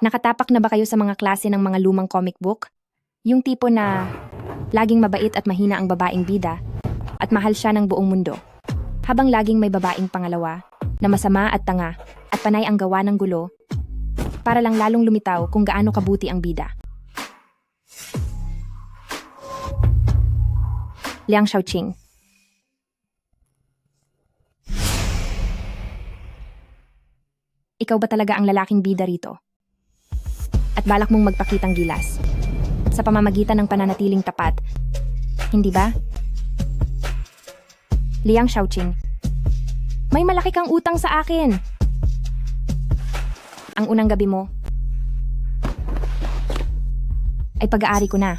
Nakatapak na ba kayo sa mga klase ng mga lumang comic book? Yung tipo na laging mabait at mahina ang babaeng bida at mahal siya ng buong mundo. Habang laging may babaeng pangalawa na masama at tanga at panay ang gawa ng gulo para lang lalong lumitaw kung gaano kabuti ang bida. Liang Xiaoqing. Ikaw ba talaga ang lalaking bida rito? At balak mong magpakitang gilas sa pamamagitan ng pananatiling tapat, hindi ba? Liang Xiaoqing, may malaki kang utang sa akin. Ang unang gabi mo ay pag-aari ko na.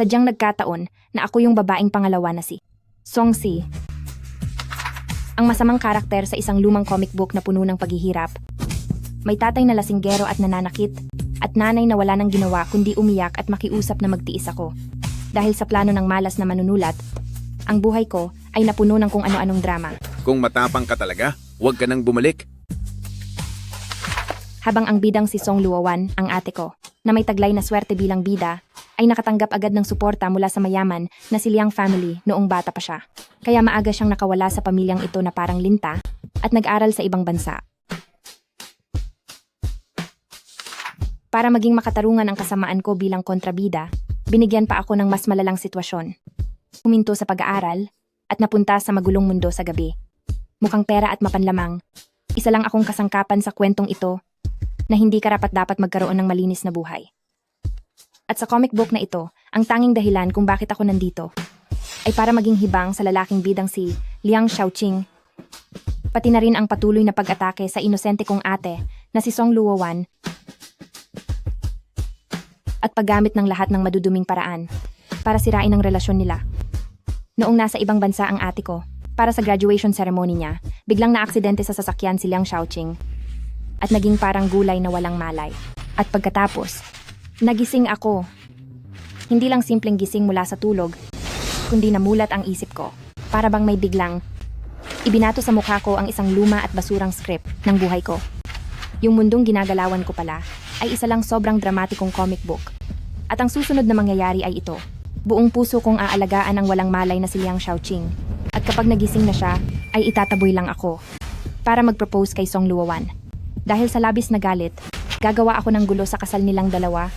Sadyang nagkataon na ako yung babaeng pangalawa na si Songsi. Ang masamang karakter sa isang lumang comic book na puno ng paghihirap. May tatay na lasinggero at nananakit, at nanay na wala nang ginawa kundi umiyak at makiusap na magtiis ako. Dahil sa plano ng malas na manunulat, ang buhay ko ay napuno ng kung ano-anong drama. Kung matapang ka talaga, huwag ka nang bumalik. Habang ang bidang si Song Luowan, ang ate ko, na may taglay na swerte bilang bida, ay nakatanggap agad ng suporta mula sa mayaman na si Liang family noong bata pa siya. Kaya maaga siyang nakawala sa pamilyang ito na parang linta at nag-aral sa ibang bansa. Para maging makatarungan ang kasamaan ko bilang kontrabida, binigyan pa ako ng mas malalang sitwasyon. Huminto sa pag-aaral at napunta sa magulong mundo sa gabi. Mukhang pera at mapanlamang, isa lang akong kasangkapan sa kwentong ito na hindi karapat-dapat magkaroon ng malinis na buhay. At sa comic book na ito, ang tanging dahilan kung bakit ako nandito ay para maging hibang sa lalaking bidang si Liang Xiaoqing. Pati na rin ang patuloy na pag-atake sa inosente kong ate na si Song Luowan at paggamit ng lahat ng maduduming paraan para sirain ang relasyon nila. Noong nasa ibang bansa ang ate ko, para sa graduation ceremony niya, biglang naaksidente sa sasakyan si Liang Xiaoqing at naging parang gulay na walang malay. At pagkatapos, nagising ako. Hindi lang simpleng gising mula sa tulog, kundi namulat ang isip ko. Para bang may biglang ibinato sa mukha ko ang isang luma at basurang script ng buhay ko. Yung mundong ginagalawan ko pala ay isa lang sobrang dramatikong comic book. At ang susunod na mangyayari ay ito. Buong puso kong aalagaan ang walang malay na si Liang Xiaoqing. At kapag nagising na siya, ay itataboy lang ako para mag-propose kay Song Luowan. Dahil sa labis na galit, gagawa ako ng gulo sa kasal nilang dalawa.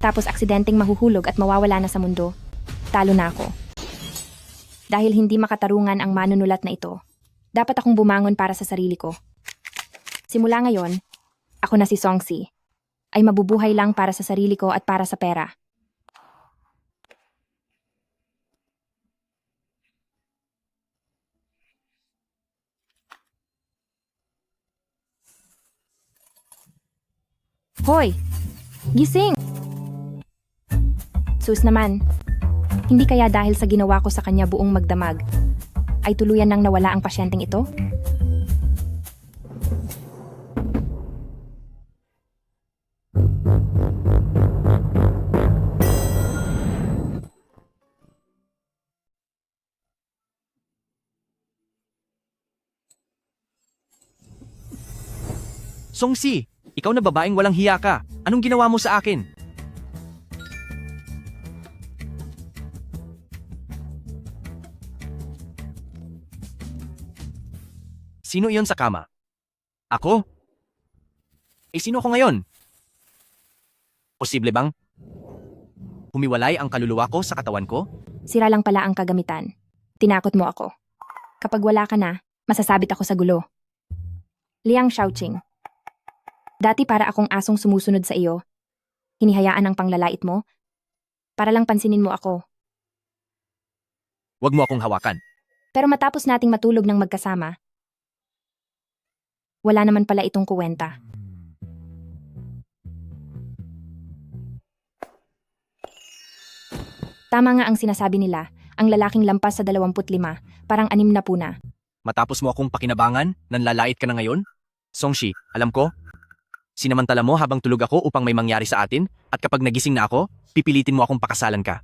Tapos aksidenteng mahuhulog at mawawala na sa mundo. Talo na ako. Dahil hindi makatarungan ang manunulat na ito, dapat akong bumangon para sa sarili ko. Simula ngayon, ako na si Songsi, ay mabubuhay lang para sa sarili ko at para sa pera. Hoy! Gising! Sus naman, hindi kaya dahil sa ginawa ko sa kanya buong magdamag, ay tuluyan nang nawala ang pasyenteng ito? Songsi, ikaw na babaeng walang hiya ka. Anong ginawa mo sa akin? Sino iyon sa kama? Ako? Sino ako ngayon? Posible bang humiwalay ang kaluluwa ko sa katawan ko? Sira lang pala ang kagamitan. Tinakot mo ako. Kapag wala ka na, masasabit ako sa gulo. Liang Xiaoqing. Dati para akong asong sumusunod sa iyo. Hinihayaan ang panglalait mo. Para lang pansinin mo ako. Huwag mo akong hawakan. Pero matapos nating matulog ng magkasama, Wala naman pala itong kuwenta. Tama nga ang sinasabi nila, ang lalaking lampas sa 25, parang 60 na. Matapos mo akong pakinabangan, nanlalait ka na ngayon? Songshi, alam ko. Sinamantala mo habang tulog ako upang may mangyari sa atin, at kapag nagising na ako, pipilitin mo akong pakasalan ka.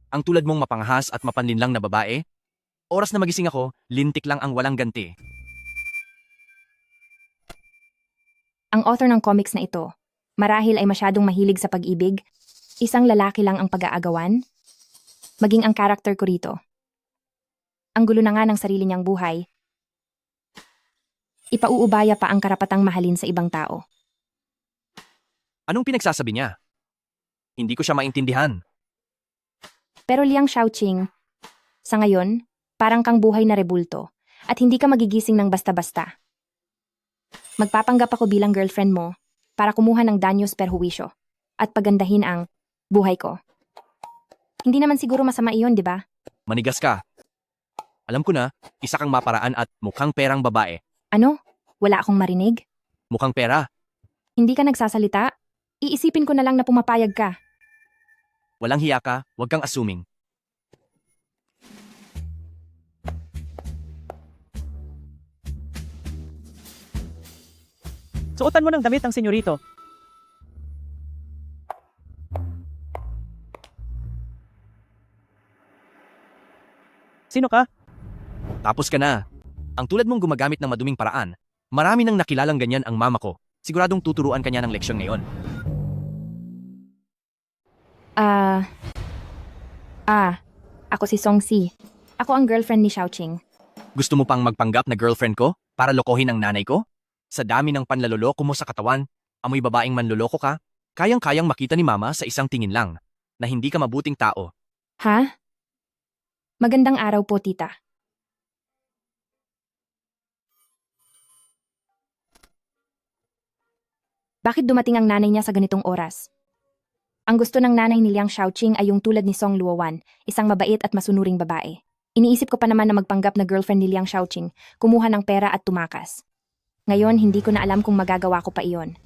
Ang tulad mong mapangahas at mapanlinlang na babae, oras na magising ako, lintik lang ang walang ganti. Ang author ng comics na ito, marahil ay masyadong mahilig sa pag-ibig, isang lalaki lang ang pag-aagawan, maging ang karakter ko rito. Ang gulo na nga ng sarili niyang buhay, ipauubaya pa ang karapatang mahalin sa ibang tao. Anong pinagsasabi niya? Hindi ko siya maintindihan. Pero Liang Shaoqing, sa ngayon, parang kang buhay na rebulto, at hindi ka magigising ng basta-basta. Magpapanggap ako bilang girlfriend mo para kumuha ng danyos perhuwisyo at pagandahin ang buhay ko. Hindi naman siguro masama iyon, di ba? Manigas ka. Alam ko na, isa kang maparaan at mukhang perang babae. Ano? Wala akong marinig? Mukhang pera. Hindi ka nagsasalita? Iisipin ko na lang na pumapayag ka. Walang hiya ka, huwag kang assuming. Suotan mo ng damit ng senyorito. Sino ka? Tapos ka na. Ang tulad mong gumagamit ng maduming paraan, marami nang nakilalang ganyan ang mama ko. Siguradong tuturuan kanya ng leksyon ngayon. Ako si Songsi. Ako ang girlfriend ni Shaoqing. Gusto mo pang magpanggap na girlfriend ko para lokohin ang nanay ko? Sa dami ng panlaloloko mo sa katawan, amoy babaeng manloloko ka, kayang-kayang makita ni mama sa isang tingin lang na hindi ka mabuting tao. Ha? Magandang araw po, tita. Bakit dumating ang nanay niya sa ganitong oras? Ang gusto ng nanay ni Liang Shaoqing ay yung tulad ni Song Luowan, isang mabait at masunuring babae. Iniisip ko pa naman na magpanggap na girlfriend ni Liang Shaoqing, kumuha ng pera at tumakas. Ngayon, hindi ko na alam kung magagawa ko pa iyon.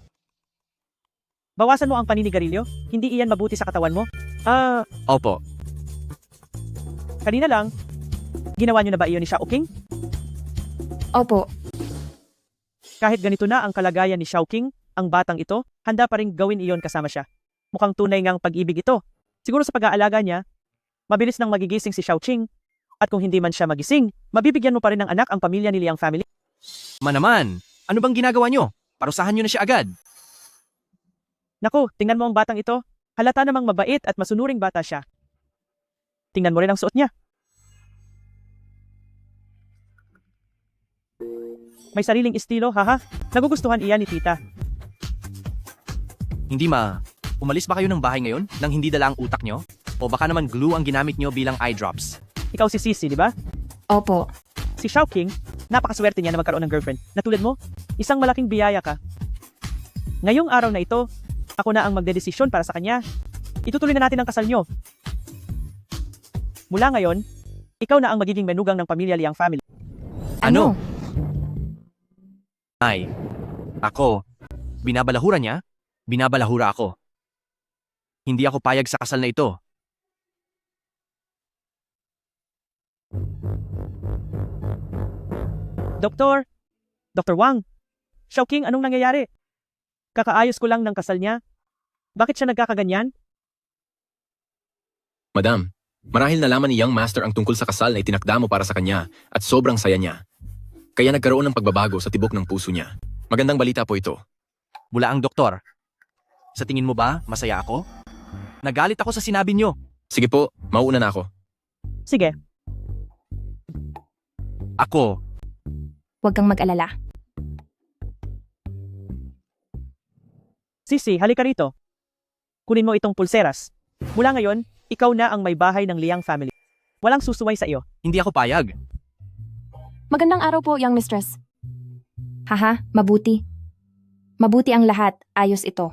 Bawasan mo ang paninigarilyo? Hindi iyan mabuti sa katawan mo? Opo, Kanina lang. Ginawa niyo na ba iyon ni Shaoqing? Opo, Kahit ganito na ang kalagayan ni Shaoqing, ang batang ito, handa pa rin gawin iyon kasama siya. Mukhang tunay ngang pag-ibig ito. Siguro sa pag-aalaga niya, mabilis nang magigising si Shaoqing. At kung hindi man siya magising, mabibigyan mo pa rin ng anak ang pamilya ni Liang family. manaman. Ano bang ginagawa nyo? Parusahan nyo na siya agad. Naku, tingnan mo ang batang ito. Halata namang mabait at masunuring bata siya. Tingnan mo rin ang suot niya. May sariling estilo, haha. Nagugustuhan iyan ni tita. Hindi umalis ba kayo ng bahay ngayon nang hindi dala ang utak nyo? O baka naman glue ang ginamit nyo bilang eye drops? Ikaw si Sisi, di ba? opo. Si Shaoqing, napakaswerte niya na magkaroon ng girlfriend. Na tulad mo, isang malaking biyaya ka. Ngayong araw na ito, ako na ang magdedesisyon para sa kanya. Itutuloy na natin ang kasal nyo. Mula ngayon, ikaw na ang magiging menugang ng pamilya Liang family. Ano? Ay, ako. Binabalahura niya? Binabalahura ako. Hindi ako payag sa kasal na ito. Dr. Wang, Shaoqing, anong nangyayari? Kakaayos ko lang ng kasal niya. Bakit siya nagkakaganyan? Madam, marahil nalaman ni Young Master ang tungkol sa kasal na itinakda mo para sa kanya at sobrang saya niya. Kaya nagkaroon ng pagbabago sa tibok ng puso niya. Magandang balita po ito. Bulaang doktor. Sa tingin mo ba, masaya ako? Nagalit ako sa sinabi nyo. Sige po, mauuna na ako. Sige, Ako, Huwag kang mag-alala. Sisi, halika rito. Kunin mo itong pulseras. Mula ngayon, ikaw na ang may bahay ng Liang family. Walang susuway sa iyo. hindi ako payag. Magandang araw po, young mistress. Haha, mabuti. Mabuti ang lahat, ayos ito.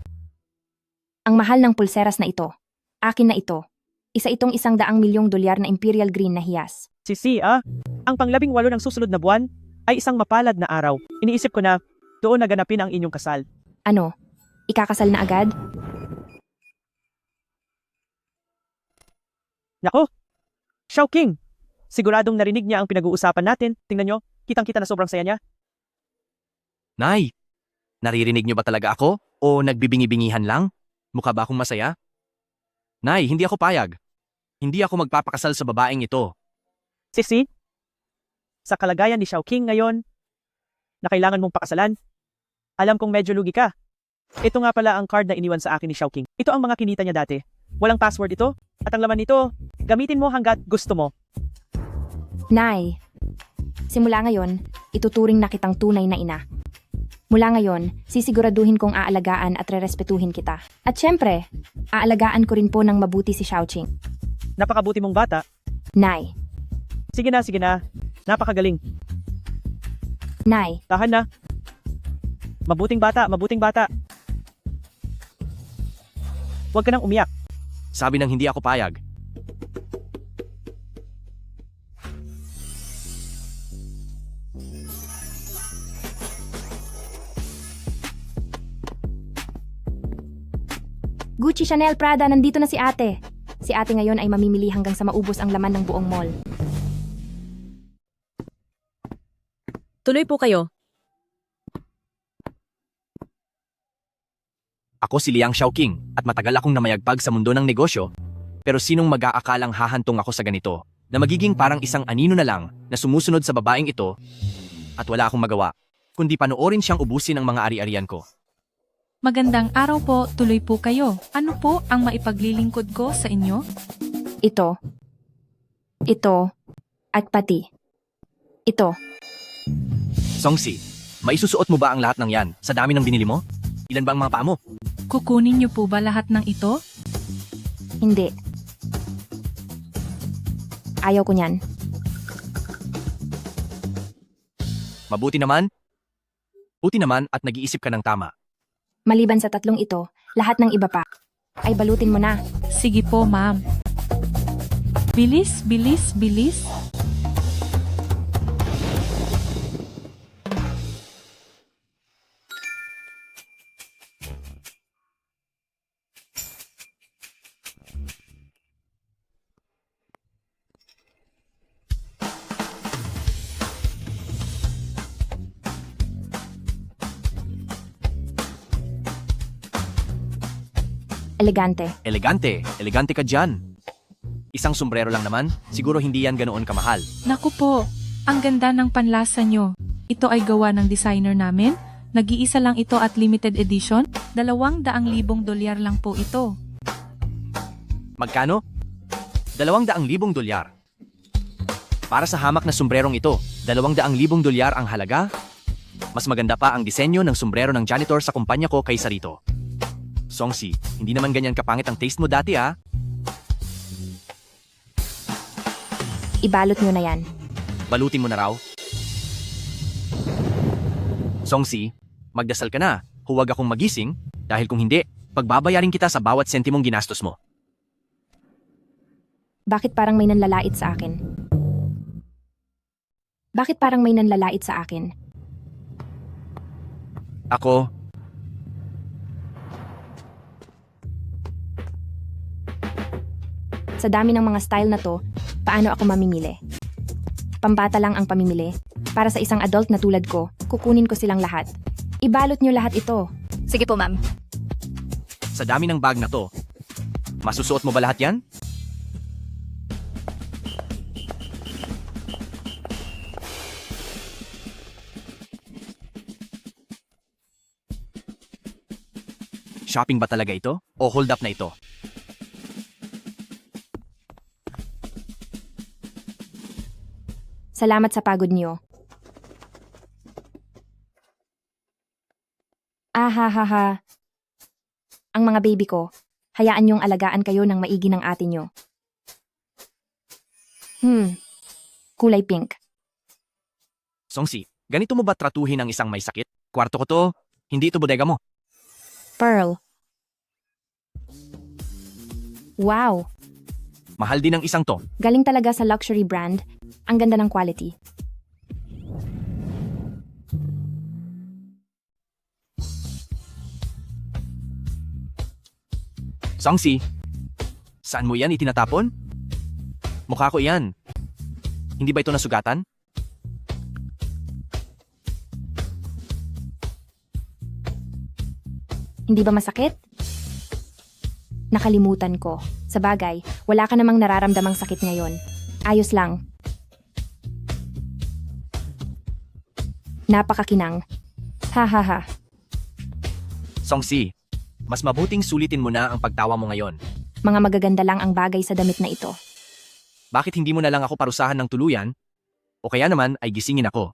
Ang mahal ng pulseras na ito. Akin na ito. Isa itong $100 milyong na Imperial Green na hiyas. Sisi, ang pang-18 ng susunod na buwan ay isang mapalad na araw. Iniisip ko na Doon naganapin ang inyong kasal. Ano? Ikakasal na agad? Nako! Xiaoqing! Siguradong narinig niya ang pinag-uusapan natin. Tingnan nyo, kitang-kita na sobrang saya niya. Nay, naririnig niyo ba talaga ako? O nagbibingi-bingihan lang? Mukha ba akong masaya? Nay, hindi ako payag. Hindi ako magpapakasal sa babaeng ito. Sisi, sa kalagayan ni Xiaoqing ngayon, na kailangan mong pakasalan, alam kong medyo lugi ka. Ito nga pala ang card na iniwan sa akin ni Xiaoqing. Ito ang mga kinita niya dati. Walang password ito, at ang laman nito, gamitin mo hanggat gusto mo. Nay, simula ngayon, ituturing na kitang tunay na ina. Mula ngayon, sisiguraduhin kong aalagaan at rerespetuhin kita. At syempre, aalagaan ko rin po ng mabuti si Xiaoqing. Napakabuti mong bata. Nay, Sige na. Napakagaling. Nay, Tahan na. Mabuting bata. Huwag ka nang umiyak. Sabi nang hindi ako payag. Gucci, Chanel, Prada, nandito na si ate. Si ate ngayon ay mamimili hanggang sa maubos ang laman ng buong mall. Tuloy po kayo. Ako si Liang Xiaoqing at matagal akong namayagpag sa mundo ng negosyo. Pero sinong mag-aakalang hahantong ako sa ganito na magiging parang isang anino na lang na sumusunod sa babaeng ito at wala akong magawa kundi panoorin siyang ubusin ang mga ari-arian ko. Magandang araw po, tuloy po kayo. Ano po ang maipaglilingkod ko sa inyo? Ito, at pati. Ito, Songsi, maisusuot mo ba ang lahat ng yan sa dami ng binili mo? Ilan ba ang mga paa mo? Kukunin niyo po ba lahat ng ito? hindi. Ayaw ko niyan. Mabuti naman. Buti naman at nag-iisip ka ng tama. Maliban sa tatlong ito, lahat ng iba pa ay balutin mo na. Sige po, ma'am. Bilis. Elegante. Elegante ka dyan. Isang sombrero lang naman, siguro hindi yan ganoon kamahal. Naku po, ang ganda ng panlasa nyo. Ito ay gawa ng designer namin. Nag-iisa lang ito at limited edition. $200,000 lang po ito. Magkano? $200,000. Para sa hamak na sombrerong ito, $200,000 ang halaga? Mas maganda pa ang disenyo ng sombrero ng janitor sa kumpanya ko kaysa rito. Songsi, hindi naman ganyan kapangit ang taste mo dati ah. Ibalot nyo na yan. Balutin mo na raw. Songsi, magdasal ka na. Huwag akong magising dahil kung hindi, pagbabayarin kita sa bawat sentimong ginastos mo. Bakit parang may nanlalait sa akin? Ako, Sa dami ng mga style na to, paano ako mamimili? Pambata lang ang pamimili. Para sa isang adult na tulad ko, kukunin ko silang lahat. Ibalot nyo lahat ito. Sige po, ma'am. sa dami ng bag na to, masusuot mo ba lahat yan? Shopping ba talaga ito? O hold up na ito? Salamat sa pagod niyo. Ahahaha. Ang mga baby ko, hayaan niyong alagaan kayo ng maigi ng ate niyo. Kulay pink. Songsi, ganito mo ba tratuhin ang isang may sakit? Kwarto ko to, hindi ito bodega mo. Pearl. Wow, Mahal din ang isang to. galing talaga sa luxury brand. Ang ganda ng quality. Songsi, saan mo yan itinatapon? Mukha ko iyan. Hindi ba ito nasugatan? Hindi ba masakit? Nakalimutan ko. Sa bagay, wala ka namang nararamdamang sakit ngayon. Ayos lang. Napakakinang. Ha ha ha. Songsi, mas mabuting sulitin mo na ang pagtawa mo ngayon. Mga magaganda lang ang bagay sa damit na ito. Bakit hindi mo na lang ako parusahan ng tuluyan? O kaya naman ay gisingin ako.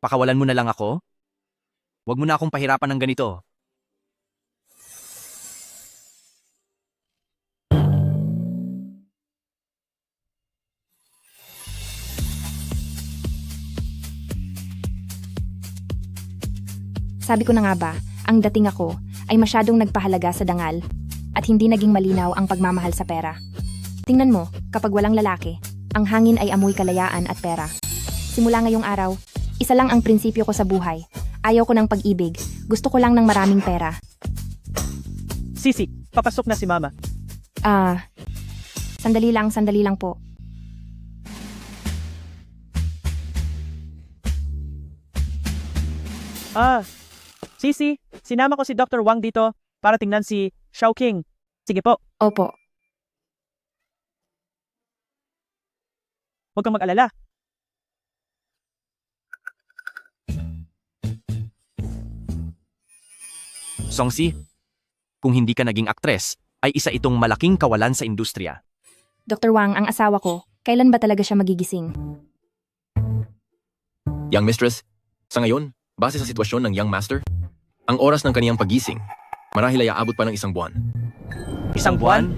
Pakawalan mo na lang ako? Huwag mo na akong pahirapan ng ganito. Sabi ko na nga ba, ang dating ako ay masyadong nagpahalaga sa dangal at hindi naging malinaw ang pagmamahal sa pera. Tingnan mo, kapag walang lalaki, ang hangin ay amoy kalayaan at pera. Simula ngayong araw, isa lang ang prinsipyo ko sa buhay. Ayaw ko ng pag-ibig, gusto ko lang ng maraming pera. Sisi, papasok na si Mama. Sandali lang po. Sisi, sinama ko si Dr. Wang dito para tingnan si Xiaoqing. Sige po, Opo, huwag kang mag-alala. Songsi, kung hindi ka naging aktres, ay isa itong malaking kawalan sa industriya. Dr. Wang, ang asawa ko, kailan ba talaga siya magigising? Young mistress, sa ngayon, base sa sitwasyon ng young master, ang oras ng kaniyang pagising, marahil ay aabot pa ng 1 buwan. Isang buwan?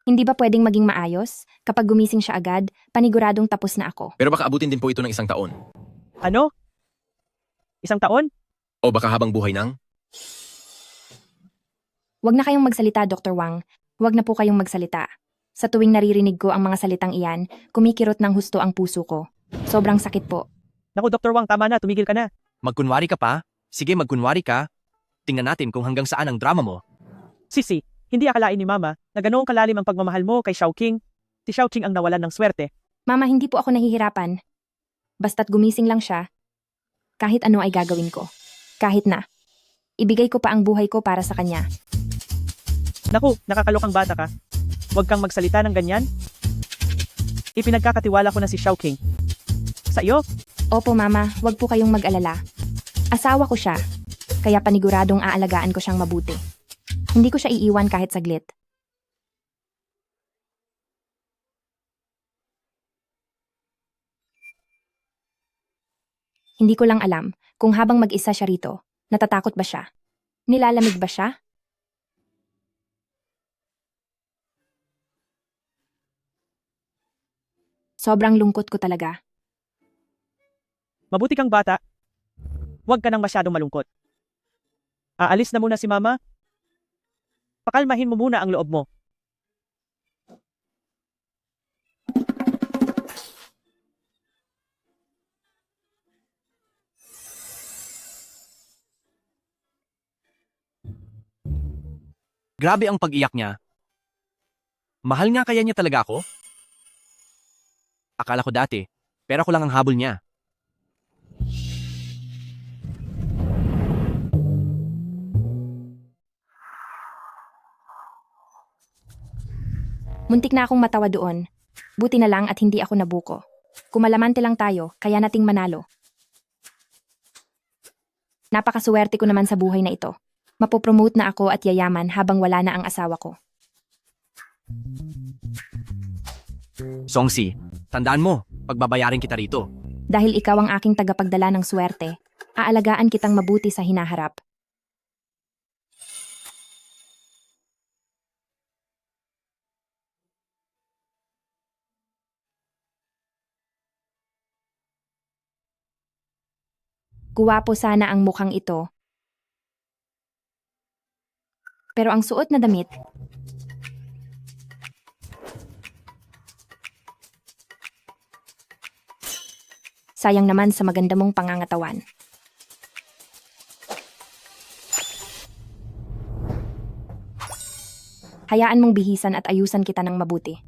Hindi ba pwedeng maging maayos? Kapag gumising siya agad, paniguradong tapos na ako. Pero baka abutin din po ito ng 1 taon. Ano? 1 taon? O baka habang buhay nang? Huwag na kayong magsalita, Dr. Wang. Huwag na po kayong magsalita. Sa tuwing naririnig ko ang mga salitang iyan, kumikirot ng husto ang puso ko. Sobrang sakit po. Naku, Dr. Wang, tama na, tumigil ka na. Magkunwari ka pa? Sige, magkunwari ka. Tingnan natin kung hanggang saan ang drama mo. Sisi, hindi akalain ni Mama na ganoong kalalim ang pagmamahal mo kay Xiaoqing. Si Xiaoqing ang nawalan ng swerte. Mama, hindi po ako nahihirapan. Basta't gumising lang siya, kahit ano ay gagawin ko. Kahit na. Ibigay ko pa ang buhay ko para sa kanya. Naku, nakakalokang bata ka. Huwag kang magsalita ng ganyan. Ipinagkakatiwala ko na si Xiaoqing. Sa iyo? Opo, Mama, huwag po kayong mag-alala. Asawa ko siya, kaya paniguradong aalagaan ko siyang mabuti. Hindi ko siya iiwan kahit saglit. Hindi ko lang alam kung habang mag-isa siya rito, natatakot ba siya? Nilalamig ba siya? Sobrang lungkot ko talaga. Mabuti kang bata. Huwag ka nang masyadong malungkot. Aalis na muna si Mama. Pakalmahin mo muna ang loob mo. Grabe ang pag-iyak niya. Mahal nga kaya niya talaga ako? Akala ko dati, pero ako lang ang habol niya. Muntik na akong matawa doon. Buti na lang at hindi ako nabuko. Kumalamante lang tayo, kaya nating manalo. Napakaswerte ko naman sa buhay na ito. Mapopromote na ako at yayaman habang wala na ang asawa ko. Songsi, tandaan mo, pagbabayarin kita rito. Dahil ikaw ang aking tagapagdala ng swerte, aalagaan kitang mabuti sa hinaharap. Guwapo sana ang mukhang ito. Pero ang suot na damit, sayang naman sa maganda mong pangangatawan. Hayaan mong bihisan at ayusan kita ng mabuti.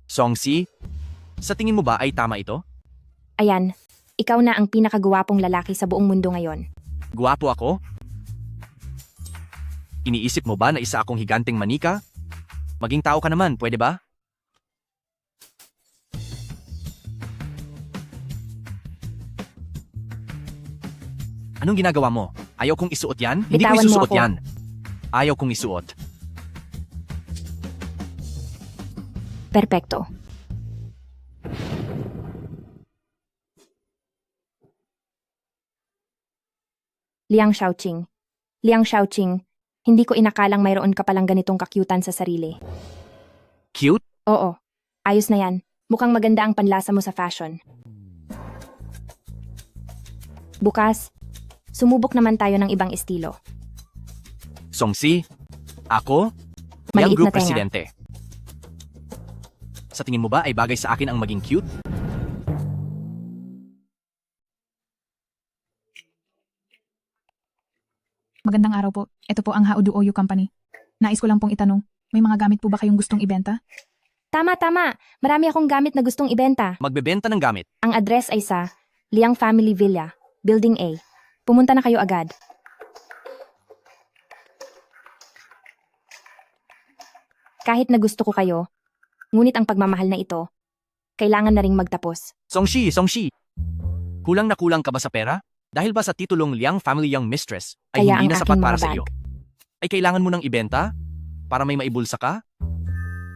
Songsi, sa tingin mo ba ay tama ito? Ayan, ikaw na ang pinakagwapong lalaki sa buong mundo ngayon. Guwapo ako? Iniisip mo ba na isa akong higanteng manika? Maging tao ka naman, pwede ba? Anong ginagawa mo? Ayaw kong isuot yan? Hindi ko Bitawan mo isusuot ako. yan. Ayaw kong isuot. Perpekto. Liang Shaoqing. Liang Shaoqing, hindi ko inakalang mayroon ka palang ganitong kakyutan sa sarili. Cute? Oo, ayos na yan. Mukhang maganda ang panlasa mo sa fashion. Bukas, sumubok naman tayo ng ibang estilo. Songsi? Ako? Maliit Young Group na tenga. Presidente. Sa tingin mo ba ay bagay sa akin ang maging cute? Magandang araw po. Ito po ang Haudu Oyu Company. Nais ko lang pong itanong, may mga gamit po ba kayong gustong ibenta? Tama. Marami akong gamit na gustong ibenta. Magbebenta ng gamit. Ang address ay sa Liang Family Villa, Building A. Pumunta na kayo agad. Kahit na gusto ko kayo, ngunit ang pagmamahal na ito, kailangan na ring magtapos. Songshi. Kulang na kulang ka ba sa pera? Dahil ba sa titulong Liang Family Young Mistress ay Kaya hindi ang na sapat aking para mga sa bag. iyo? Ay kailangan mo nang ibenta? Para may maibulsa ka?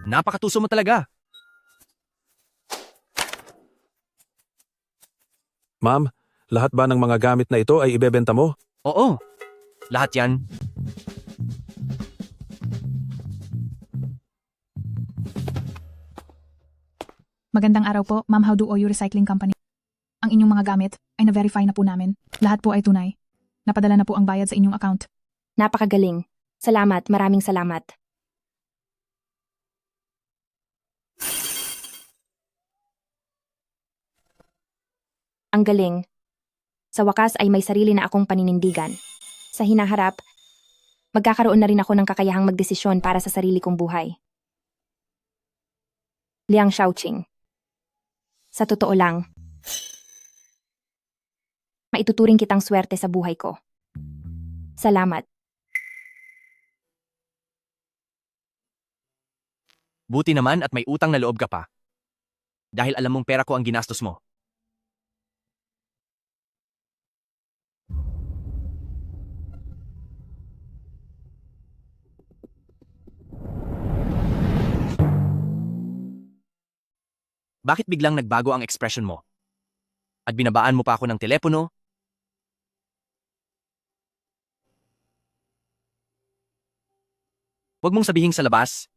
Napakatuso mo talaga. Ma'am, lahat ba ng mga gamit na ito ay ibebenta mo? Oo. Lahat yan. Magandang araw po, Ma'am Haudu Oyu Recycling Company. Ang inyong mga gamit ay na-verify na po namin. Lahat po ay tunay. Napadala na po ang bayad sa inyong account. Napakagaling. Salamat, maraming salamat. Ang galing. Sa wakas ay may sarili na akong paninindigan. Sa hinaharap, magkakaroon na rin ako ng kakayahang magdesisyon para sa sarili kong buhay. Liang Shaoqing. Sa totoo lang, maituturing kitang swerte sa buhay ko. Salamat. Buti naman at may utang na loob ka pa. Dahil alam mong pera ko ang ginastos mo. Bakit biglang nagbago ang ekspresyon mo? At binabaan mo pa ako ng telepono? Huwag mong sabihin sa labas,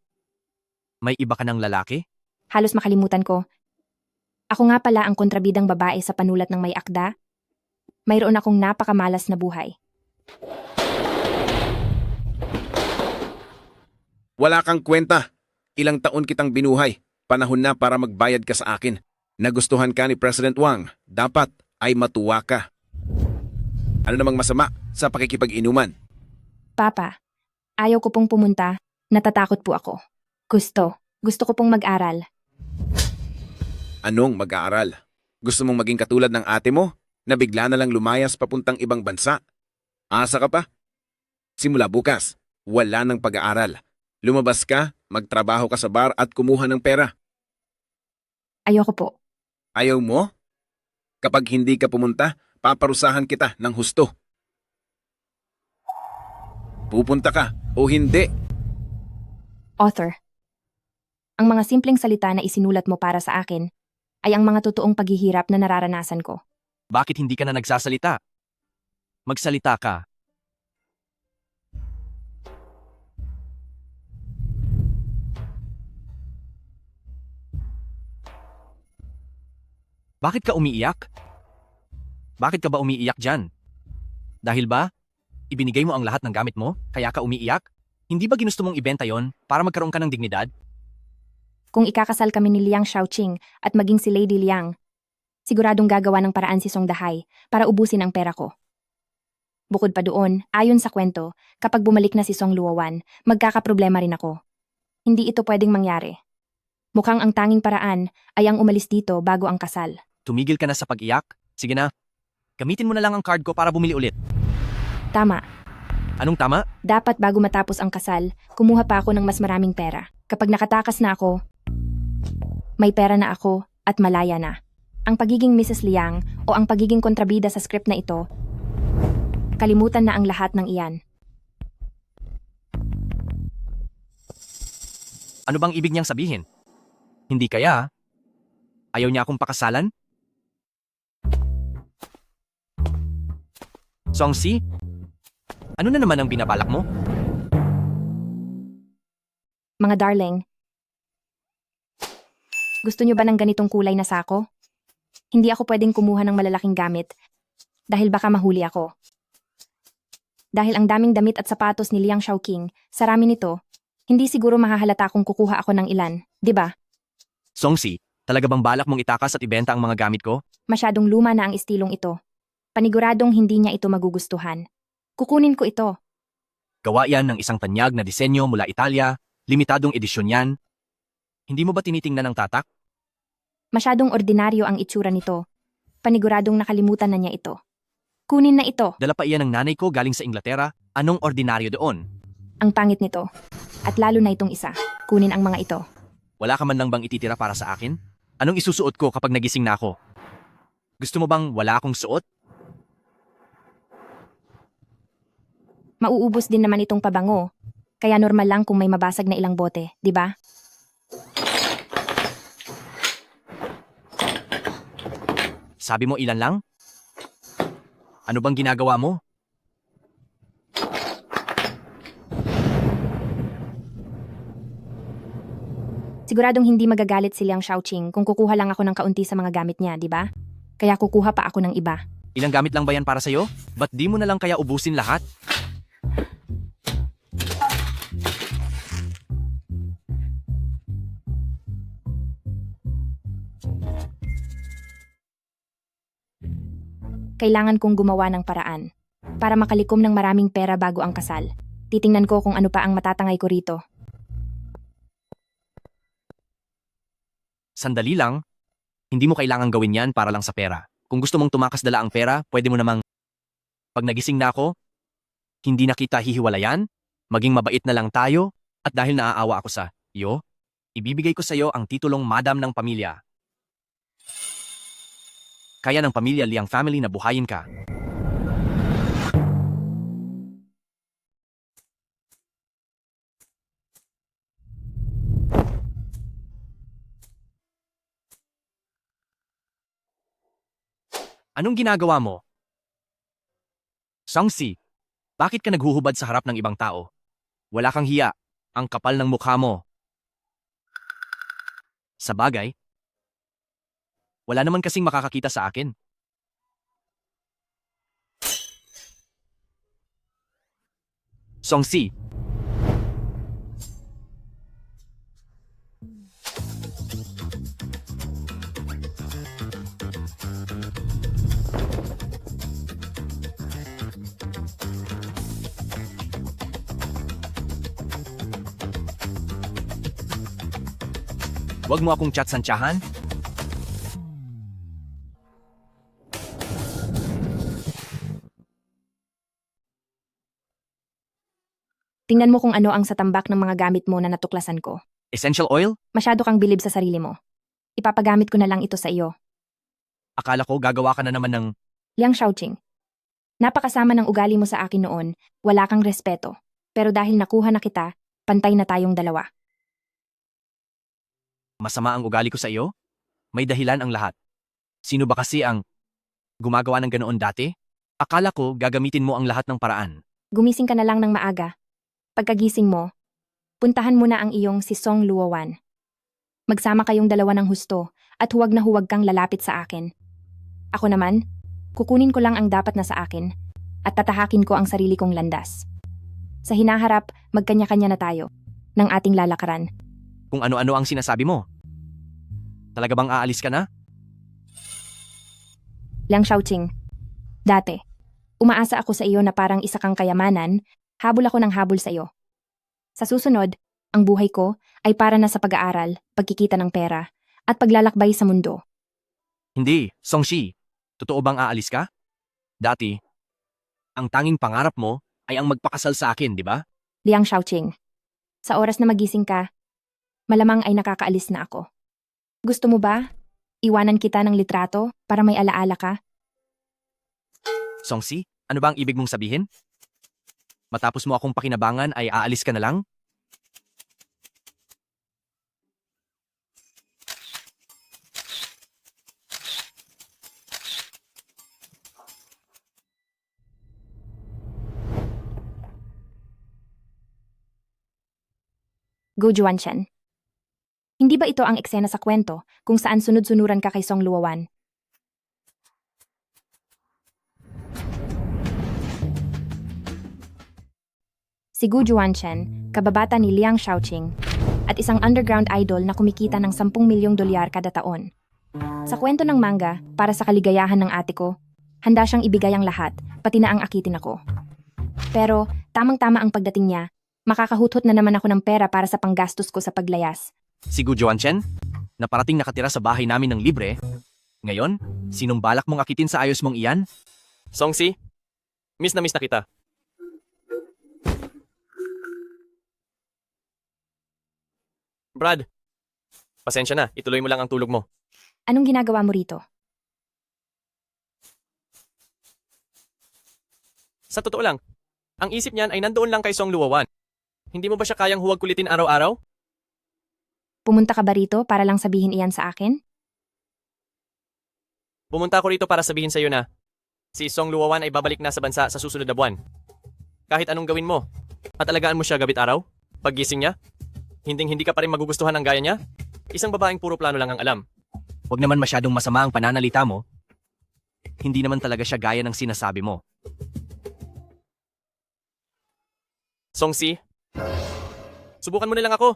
may iba ka ng lalaki? Halos makalimutan ko. Ako nga pala ang kontrabidang babae sa panulat ng may akda. Mayroon akong napakamalas na buhay. Wala kang kwenta. Ilang taon kitang binuhay. Panahon na para magbayad ka sa akin. Nagustuhan ka ni President Wang. Dapat ay matuwa ka. Ano namang masama sa pakikipag-inuman? Papa, ayaw ko pong pumunta. Natatakot po ako. Gusto ko pong mag-aral. Anong mag-aaral? Gusto mong maging katulad ng ate mo na bigla na lang lumayas papuntang ibang bansa? Asa ka pa? Simula bukas, wala ng pag-aaral. Lumabas ka, magtrabaho ka sa bar at kumuha ng pera. Ayoko po. Ayaw mo? Kapag hindi ka pumunta, paparusahan kita ng husto. Pupunta ka o hindi? Author. Ang mga simpleng salita na isinulat mo para sa akin ay ang mga totoong paghihirap na nararanasan ko. Bakit hindi ka na nagsasalita? Magsalita ka. Bakit ka umiiyak? Bakit ka ba umiiyak dyan? Dahil ba, ibinigay mo ang lahat ng gamit mo, kaya ka umiiyak? Hindi ba ginusto mong ibenta yon para magkaroon ka ng dignidad? Kung ikakasal kami ni Liang Shaoqing at maging si Lady Liang, siguradong gagawa ng paraan si Song Dahay para ubusin ang pera ko. Bukod pa doon, ayon sa kwento, kapag bumalik na si Song Luowan, magkakaproblema rin ako. Hindi ito pwedeng mangyari. Mukhang ang tanging paraan ay ang umalis dito bago ang kasal. Tumigil ka na sa pag-iyak? Sige na. Gamitin mo na lang ang card ko para bumili ulit. Tama, Anong tama? dapat bago matapos ang kasal, kumuha pa ako ng mas maraming pera. Kapag nakatakas na ako, may pera na ako at malaya na. Ang pagiging Mrs. Liang o ang pagiging kontrabida sa script na ito, kalimutan na ang lahat ng iyan. Ano bang ibig niyang sabihin? Hindi kaya? Ayaw niya akong pakasalan? Songsi? Ano na naman ang binabalak mo? Mga darling, gusto niyo ba ng ganitong kulay na sako? Hindi ako pwedeng kumuha ng malalaking gamit dahil baka mahuli ako. Dahil ang daming damit at sapatos ni Liang Shaoqing, sarami nito, hindi siguro mahahalata kung kukuha ako ng ilan, di ba? Songsi, talaga bang balak mong itakas at ibenta ang mga gamit ko? Masyadong luma na ang estilong ito. Paniguradong hindi niya ito magugustuhan. Kukunin ko ito. Gawa yan ng isang tanyag na disenyo mula Italia, limitadong edisyon yan. Hindi mo ba tinitingnan ang tatak? Masyadong ordinaryo ang itsura nito. Paniguradong nakalimutan na niya ito. Kunin na ito. Dala pa iyan ng nanay ko galing sa Inglaterra. Anong ordinaryo doon? Ang pangit nito. At lalo na itong isa. Kunin ang mga ito. Wala ka man lang bang ititira para sa akin? Anong isusuot ko kapag nagising na ako? Gusto mo bang wala akong suot? Mauubos din naman itong pabango. Kaya normal lang kung may mabasag na ilang bote, di ba? Sabi mo ilan lang? Ano bang ginagawa mo? Siguradong hindi magagalit si Liang Shaoqing kung kukuha lang ako ng kaunti sa mga gamit niya, di ba? Kaya kukuha pa ako ng iba. Ilang gamit lang ba yan para sa'yo? Ba't di mo na lang kaya ubusin lahat? Kailangan kong gumawa ng paraan para makalikom ng maraming pera bago ang kasal. Titingnan ko kung ano pa ang matatangay ko rito. Sandali lang. Hindi mo kailangang gawin yan para lang sa pera. Kung gusto mong tumakas dala ang pera, pwede mo namang... Pag nagising na ako, hindi na kita hihiwalayan, maging mabait na lang tayo, at dahil naaawa ako sa iyo, ibibigay ko sa iyo ang titulong Madam ng Pamilya. Kaya ng pamilya Liang family na buhayin ka. Anong ginagawa mo? Songsi, bakit ka naghuhubad sa harap ng ibang tao? Wala kang hiya. Ang kapal ng mukha mo. Sa bagay, wala naman kasing makakakita sa akin. Songsi, wag mo akong chat-santsahan. Tingnan mo kung ano ang sa tambak ng mga gamit mo na natuklasan ko. Essential oil? Masyado kang bilib sa sarili mo. Ipapagamit ko na lang ito sa iyo. Akala ko gagawa ka na naman ng... Liang Shaoqing, napakasama ng ugali mo sa akin noon, wala kang respeto. Pero dahil nakuha na kita, pantay na tayong dalawa. Masama ang ugali ko sa iyo? May dahilan ang lahat. Sino ba kasi ang gumagawa ng ganoon dati? Akala ko gagamitin mo ang lahat ng paraan. Gumising ka na lang ng maaga. Pagkagising mo, puntahan mo na ang iyong si Song Luowan. Magsama kayong dalawa ng husto at huwag na huwag kang lalapit sa akin. Ako naman, kukunin ko lang ang dapat na sa akin at tatahakin ko ang sarili kong landas. Sa hinaharap, magkanya-kanya na tayo ng ating lalakaran. Kung ano-ano ang sinasabi mo. Talaga bang aalis ka na? Liang Shaoqing, dati, Umaasa ako sa iyo na parang isa kang kayamanan, habol ako ng habol sa iyo. Sa susunod, ang buhay ko ay para na sa pag-aaral, pagkikita ng pera, at paglalakbay sa mundo. Hindi, Songshi. Totoo bang aalis ka? Dati, ang tanging pangarap mo ay ang magpakasal sa akin, di ba? Liang Shaoqing. Sa oras na magising ka, malamang ay nakakaalis na ako. Gusto mo ba? Iwanan kita ng litrato para may alaala ka? Songsi, ano ba ang ibig mong sabihin? Matapos mo akong pakinabangan ay aalis ka na lang? Go Juanshan. Hindi ba ito ang eksena sa kwento kung saan sunod-sunuran ka kay Song Luowan? Si Gu Juanshan, kababata ni Liang Shaoqing, at isang underground idol na kumikita ng 10 milyong dolyar kada taon. Sa kwento ng manga, para sa kaligayahan ng ate ko, handa siyang ibigay ang lahat, pati na ang akitin ako. Pero, tamang-tama ang pagdating niya, makakahuthot na naman ako ng pera para sa panggastos ko sa paglayas. Si Gu Juanchen, na parating nakatira sa bahay namin ng libre. Ngayon, sinong balak mong akitin sa ayos mong iyan? Songsi, miss na kita. Brad, pasensya na, ituloy mo lang ang tulog mo. Anong ginagawa mo rito? Sa totoo lang, ang isip niyan ay nandoon lang kay Song Luowan. Hindi mo ba siya kayang huwag kulitin araw-araw? Pumunta ka ba rito para lang sabihin iyan sa akin? Pumunta ako rito para sabihin sa iyo na si Song Luowan ay babalik na sa bansa sa susunod na buwan. Kahit anong gawin mo, at alagaan mo siya gabit araw, paggising niya, hindi ka pa rin magugustuhan ng gaya niya? Isang babaeng puro plano lang ang alam. Huwag naman masyadong masama ang pananalita mo. Hindi naman talaga siya gaya ng sinasabi mo. Songsi, subukan mo na lang ako.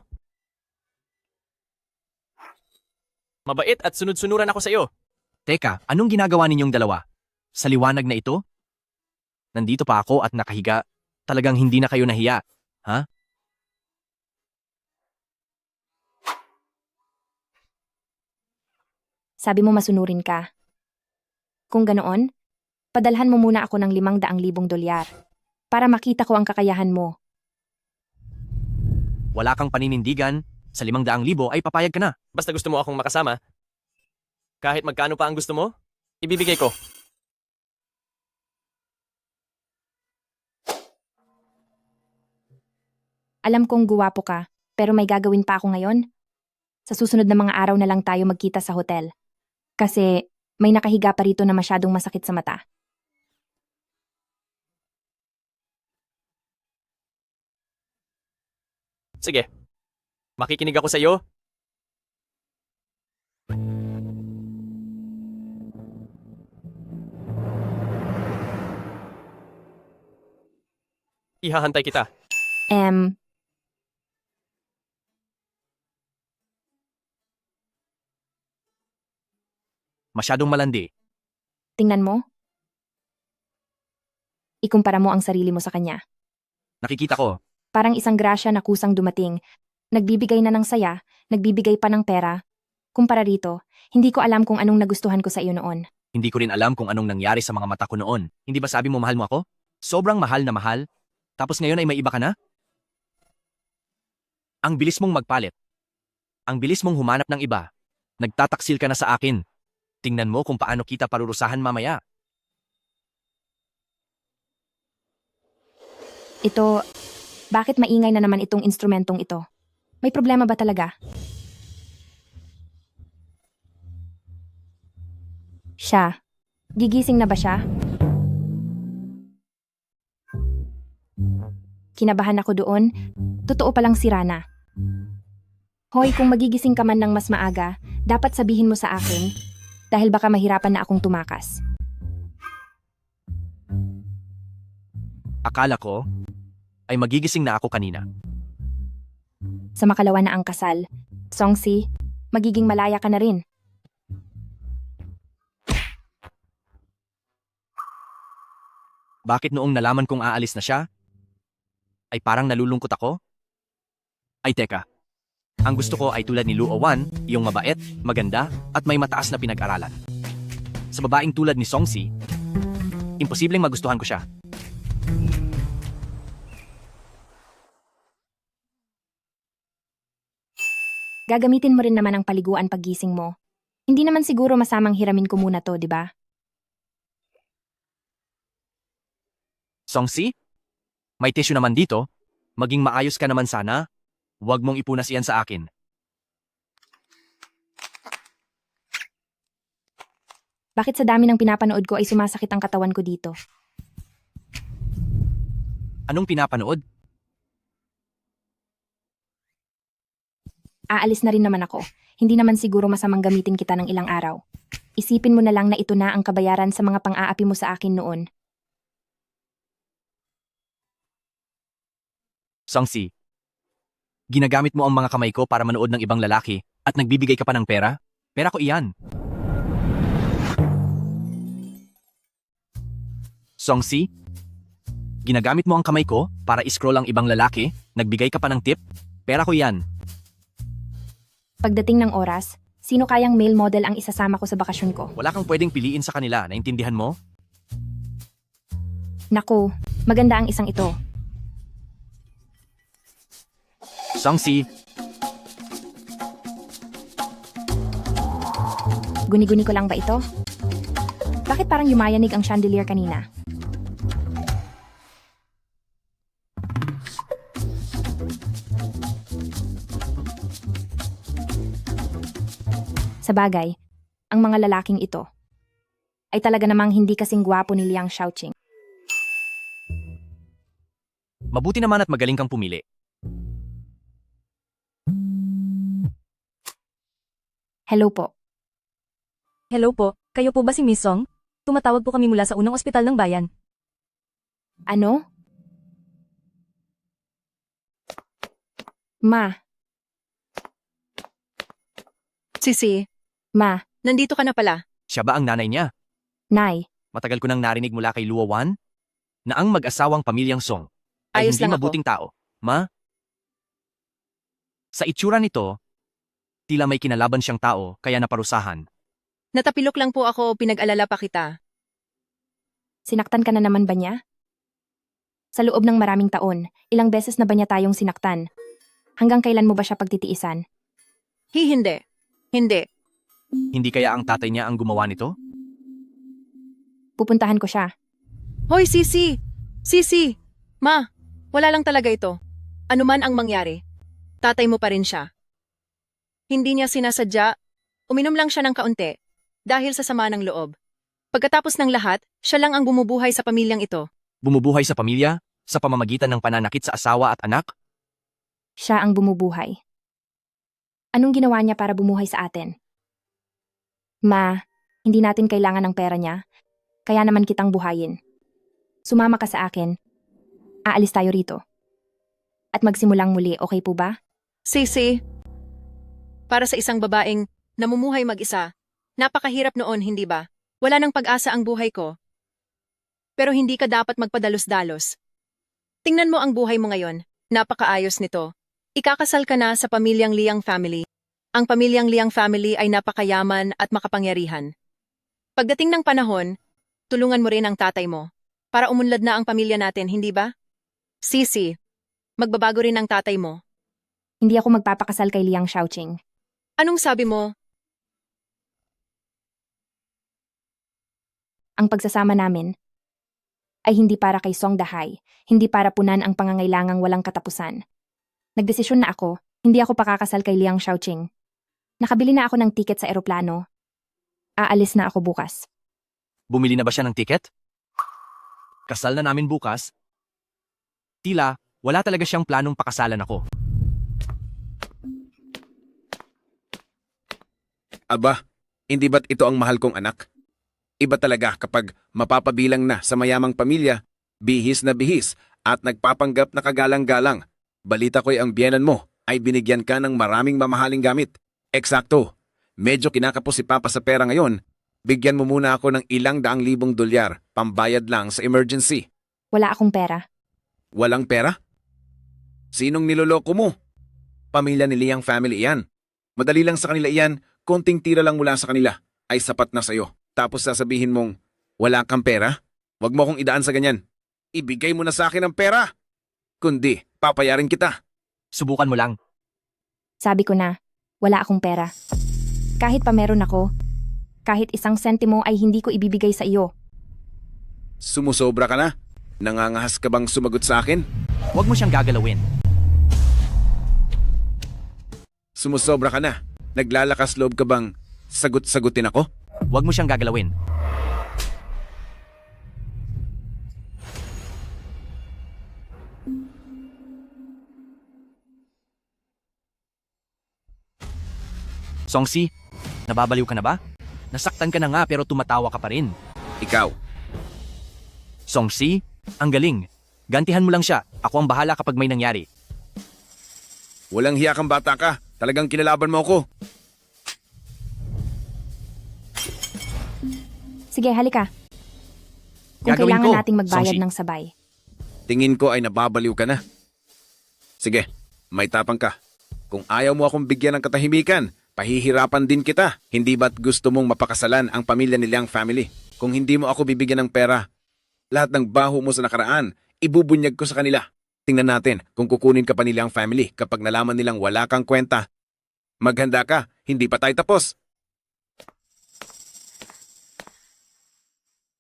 Mabait at sunod-sunuran ako sa iyo. Teka, anong ginagawa ninyong dalawa? Sa liwanag na ito? Nandito pa ako at nakahiga. Talagang hindi na kayo nahiya, ha? Sabi mo masunurin ka. Kung ganoon, padalhan mo muna ako ng 500,000 dolyar para makita ko ang kakayahan mo. Wala kang paninindigan, sa 500,000 ay papayag ka na. Basta gusto mo akong makasama. Kahit magkano pa ang gusto mo, ibibigay ko. Alam kong guwapo ka, pero may gagawin pa ako ngayon. Sa susunod na mga araw na lang tayo magkita sa hotel. Kasi may nakahiga pa rito na masyadong masakit sa mata. Sige, makikinig ako sa iyo. Ihahantay kita. Masyadong malandi. Tingnan mo. Ikumpara mo ang sarili mo sa kanya. Nakikita ko. Parang isang grasya na kusang dumating. Nagbibigay na ng saya, nagbibigay pa ng pera. Kumpara rito, hindi ko alam kung anong nagustuhan ko sa iyo noon. Hindi ko rin alam kung anong nangyari sa mga mata ko noon. Hindi ba sabi mo mahal mo ako? Sobrang mahal na mahal. Tapos ngayon ay may iba ka na? Ang bilis mong magpalit. Ang bilis mong humanap ng iba. Nagtataksil ka na sa akin. Tingnan mo kung paano kita parurusahan mamaya. Ito, bakit maingay na naman itong instrumentong ito? May problema ba talaga? Siya. Gigising na ba siya? Kinabahan ako doon. Totoo palang sira na. Hoy, kung magigising ka man ng mas maaga, dapat sabihin mo sa akin dahil baka mahirapan na akong tumakas. Akala ko ay magigising na ako kanina. Sa makalawa na ang kasal, Songsi, magiging malaya ka na rin. Bakit noong nalaman kong aalis na siya, ay parang nalulungkot ako? Ay teka, ang gusto ko ay tulad ni Luo Wan, yung mabait, maganda, at may mataas na pinag-aralan. Sa babaeng tulad ni Songsi, imposibleng magustuhan ko siya. Gagamitin mo rin naman ang paliguan paggising mo. Hindi naman siguro masamang hiramin ko muna to, di ba? Songsi? May tissue naman dito. Maging maayos ka naman sana. Huwag mong ipunas iyan sa akin. Bakit sa dami ng pinapanood ko ay sumasakit ang katawan ko dito? Anong pinapanood? Aalis na rin naman ako. Hindi naman siguro masamang gamitin kita ng ilang araw. Isipin mo na lang na ito na ang kabayaran sa mga pang-aapi mo sa akin noon. Songsi, ginagamit mo ang mga kamay ko para manood ng ibang lalaki at nagbibigay ka pa ng pera? Pera ko iyan. Songsi, ginagamit mo ang kamay ko para i-scroll ang ibang lalaki, nagbigay ka pa ng tip? Pera ko iyan. Pagdating ng oras, sino kayang male model ang isasama ko sa bakasyon ko? Wala kang pwedeng piliin sa kanila, naintindihan mo? Naku, maganda ang isang ito. Songsi, Guni-guni ko lang ba ito? Bakit parang yumayanig ang chandelier kanina? Sa bagay, ang mga lalaking ito ay talaga namang hindi kasing gwapo ni Liang Shaoqing. mabuti naman at magaling kang pumili. Hello po. Hello po, kayo po ba si Miss Song? Tumatawag po kami mula sa unang ospital ng bayan. Ano? Ma, Sisi, ma, nandito ka na pala. Siya ba ang nanay niya? Nay, Matagal ko nang narinig mula kay Luo Wan na ang mag-asawang pamilyang Song ay Ayos hindi lang ako. mabuting tao. Ma? Sa itsura nito, tila may kinalaban siyang tao kaya naparusahan. Natapilok lang po ako, pinag-alala pa kita. sinaktan ka na naman ba niya? Sa loob ng maraming taon, ilang beses na ba niya tayong sinaktan? Hanggang kailan mo ba siya pagtitiisan? Hindi. Hindi. Hindi kaya ang tatay niya ang gumawa nito? Pupuntahan ko siya. Hoy, Sisi! Sisi! Ma, wala lang talaga ito. Ano man ang mangyari, tatay mo pa rin siya. Hindi niya sinasadya, uminom lang siya ng kaunti dahil sa sama ng loob. Pagkatapos ng lahat, siya lang ang bumubuhay sa pamilyang ito. Bumubuhay sa pamilya sa pamamagitan ng pananakit sa asawa at anak? Siya ang bumubuhay. Anong ginawa niya para bumuhay sa atin? Ma, hindi natin kailangan ng pera niya, kaya naman kitang buhayin. Sumama ka sa akin. Aalis tayo rito. At magsimulang muli, okay po ba? Sisi, para sa isang babaeng namumuhay mag-isa, napakahirap noon, hindi ba? Wala nang pag-asa ang buhay ko. Pero hindi ka dapat magpadalos-dalos. Tingnan mo ang buhay mo ngayon, napakaayos nito. Ikakasal ka na sa pamilyang Liang family. Ang pamilyang Liang family ay napakayaman at makapangyarihan. Pagdating ng panahon, tulungan mo rin ang tatay mo para umunlad na ang pamilya natin, hindi ba? Sisi, magbabago rin ang tatay mo. Hindi ako magpapakasal kay Liang Shaoqing. Anong sabi mo? Ang pagsasama namin ay hindi para kay Song Dahay, hindi para punan ang pangangailangang walang katapusan. Nagdesisyon na ako, hindi ako pakakasal kay Liang Shaoqing. Nakabili na ako ng tiket sa eroplano. Aalis na ako bukas. Bumili na ba siya ng tiket? Kasal na namin bukas? Tila, wala talaga siyang planong pakasalan ako. Aba, hindi ba't ito ang mahal kong anak? Iba talaga kapag mapapabilang na sa mayamang pamilya, bihis na bihis at nagpapanggap na kagalang-galang. Balita ko'y ang biyenan mo ay binigyan ka ng maraming mamahaling gamit. Eksakto, medyo kinakapos si Papa sa pera ngayon Bigyan mo muna ako ng ilang daang libong dolyar, pambayad lang sa emergency. Wala akong pera. Walang pera? Sinong niloloko mo? Pamilya ni Liang family iyan. Madali lang sa kanila iyan, konting tira lang mula sa kanila ay sapat na sa'yo. Tapos sasabihin mong, wala kang pera? Huwag mo akong idaan sa ganyan. Ibigay mo na sa akin ang pera. Kundi, papayarin kita. Subukan mo lang. Sabi ko na, wala akong pera. Kahit pa meron ako, kahit isang sentimo ay hindi ko ibibigay sa iyo. Sumusobra ka na? Nangangahas ka bang sumagot sa akin? Huwag mo siyang gagalawin. Sumusobra ka na? Naglalakas loob ka bang sagot-sagutin ako? Huwag mo siyang gagalawin. Songsi, nababaliw ka na ba? Nasaktan ka na nga pero tumatawa ka pa rin. Ikaw, Songsi, ang galing. Gantihan mo lang siya. Ako ang bahala kapag may nangyari. walang hiya kang bata ka. Talagang kinalaban mo ako. Sige, halika. Kung Gagawin kailangan ko, nating magbayad Songsi. ng sabay. Tingin ko ay nababaliw ka na. Sige, may tapang ka. Kung ayaw mo akong bigyan ng katahimikan, pahihirapan din kita. Hindi ba't gusto mong mapakasalan ang pamilya ni Liang family? Kung hindi mo ako bibigyan ng pera, lahat ng baho mo sa nakaraan, ibubunyag ko sa kanila. Tingnan natin kung kukunin ka pa ni Liang family kapag nalaman nilang wala kang kwenta. Maghanda ka, hindi pa tayo tapos.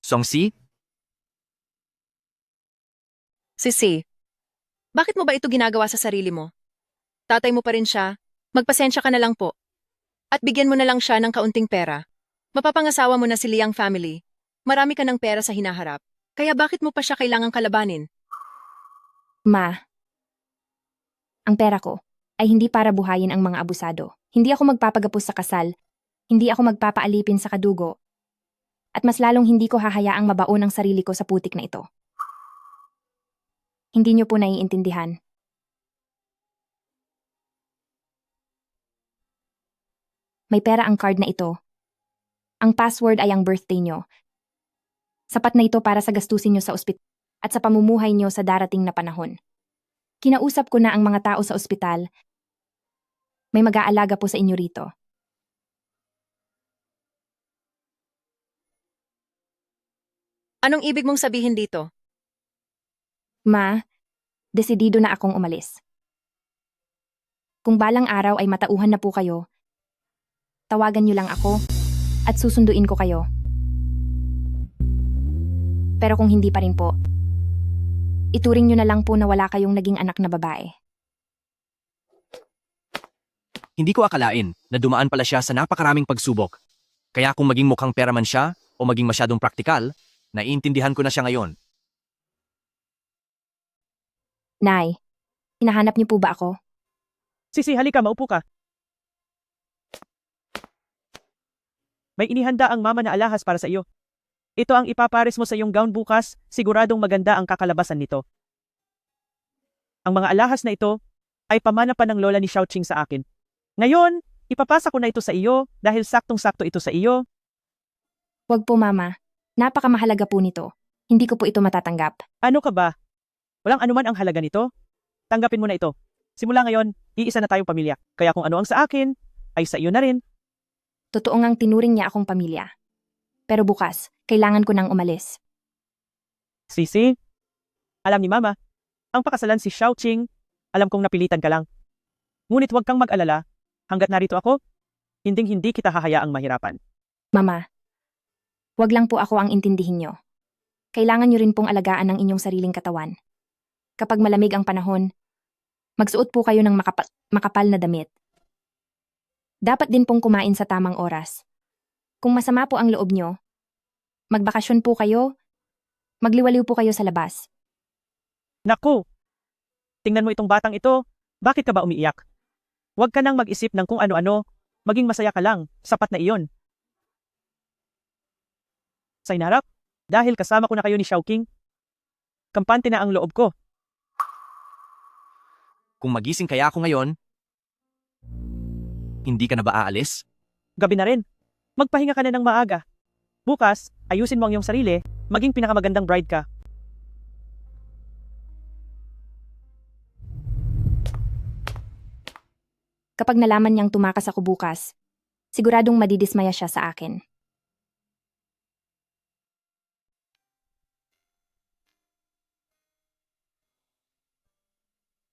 Songsi, Sisi, bakit mo ba ito ginagawa sa sarili mo? Tatay mo pa rin siya, magpasensya ka na lang po. At bigyan mo na lang siya ng kaunting pera. Mapapangasawa mo na si Liang family. Marami ka ng pera sa hinaharap. Kaya bakit mo pa siya kailangang kalabanin? Ma, ang pera ko ay hindi para buhayin ang mga abusado. Hindi ako magpapagapos sa kasal. Hindi ako magpapaalipin sa kadugo. At mas lalong hindi ko hahayaang mabaon ang sarili ko sa putik na ito. Hindi niyo po naiintindihan. May pera ang card na ito. Ang password ay ang birthday niyo. Sapat na ito para sa gastusin niyo sa ospital at sa pamumuhay niyo sa darating na panahon. Kinausap ko na ang mga tao sa ospital. May mag-aalaga po sa inyo rito. Anong ibig mong sabihin dito? Ma, desidido na akong umalis. Kung balang araw ay matauhan na po kayo, tawagan niyo lang ako at susunduin ko kayo. Pero kung hindi pa rin po, ituring niyo na lang po na wala kayong naging anak na babae. hindi ko akalain na dumaan pala siya sa napakaraming pagsubok. Kaya kung maging mukhang pera man siya o maging masyadong praktikal, naiintindihan ko na siya ngayon. Nay, hinahanap niyo po ba ako? Sisi, halika, maupo ka. May inihanda ang mama na alahas para sa iyo. Ito ang ipapares mo sa iyong gown bukas, siguradong maganda ang kakalabasan nito. Ang mga alahas na ito ay pamana pa ng lola ni Xiaoqing sa akin. Ngayon, ipapasa ko na ito sa iyo dahil saktong-sakto ito sa iyo. Wag po mama, napakamahalaga po nito. Hindi ko po ito matatanggap. Ano ka ba? Walang anuman ang halaga nito. Tanggapin mo na ito. Simula ngayon, iisa na tayong pamilya. Kaya kung ano ang sa akin, ay sa iyo na rin. Totoo ngang tinuring niya akong pamilya. Pero bukas, kailangan ko nang umalis. Sisi, alam ni mama, ang pakasalan si Xiaoqing, alam kong napilitan ka lang. Ngunit huwag kang mag-alala, hanggat narito ako, hinding-hindi kita hahayaang mahirapan. Mama, wag lang po ako ang intindihin niyo. Kailangan niyo rin pong alagaan ang inyong sariling katawan. Kapag malamig ang panahon, magsuot po kayo ng makapal na damit. Dapat din pong kumain sa tamang oras. Kung masama po ang loob niyo, magbakasyon po kayo, magliwaliw po kayo sa labas. Naku! Tingnan mo itong batang ito, bakit ka ba umiiyak? Huwag ka nang mag-isip ng kung ano-ano, maging masaya ka lang, sapat na iyon. Sa inarap, dahil kasama ko na kayo ni Xiaoqing, kampante na ang loob ko. Kung magising kaya ako ngayon, hindi ka na ba aalis? Gabi na rin, magpahinga ka na ng maaga. Bukas, ayusin mo ang iyong sarili, maging pinakamagandang bride ka. Kapag nalaman niyang tumakas ako bukas, siguradong madidismaya siya sa akin.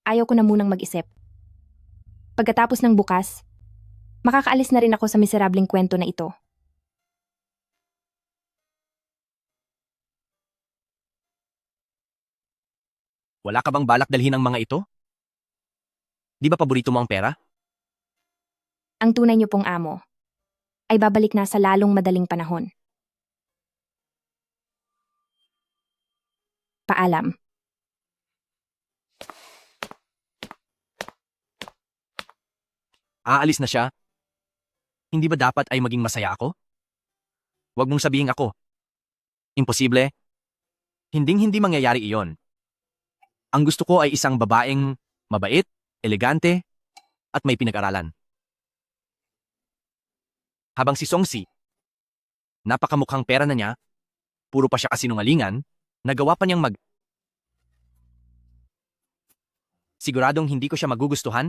Ayaw ko na munang mag-isip. Pagkatapos ng bukas, makakaalis na rin ako sa miserableng kwento na ito. Wala ka bang balak dalhin ang mga ito? Di ba paborito mo ang pera? Ang tunay niyo pong amo ay babalik na sa lalong madaling panahon. Paalam. Aalis na siya? Hindi ba dapat ay maging masaya ako? Huwag mong sabihin ako. Imposible. Hinding-hindi mangyayari iyon. Ang gusto ko ay isang babaeng mabait, elegante, at may pinag-aralan. Habang si Songsi, napakamukhang pera na niya, puro pa siya kasinungalingan, nagawa pa niyang Siguradong hindi ko siya magugustuhan?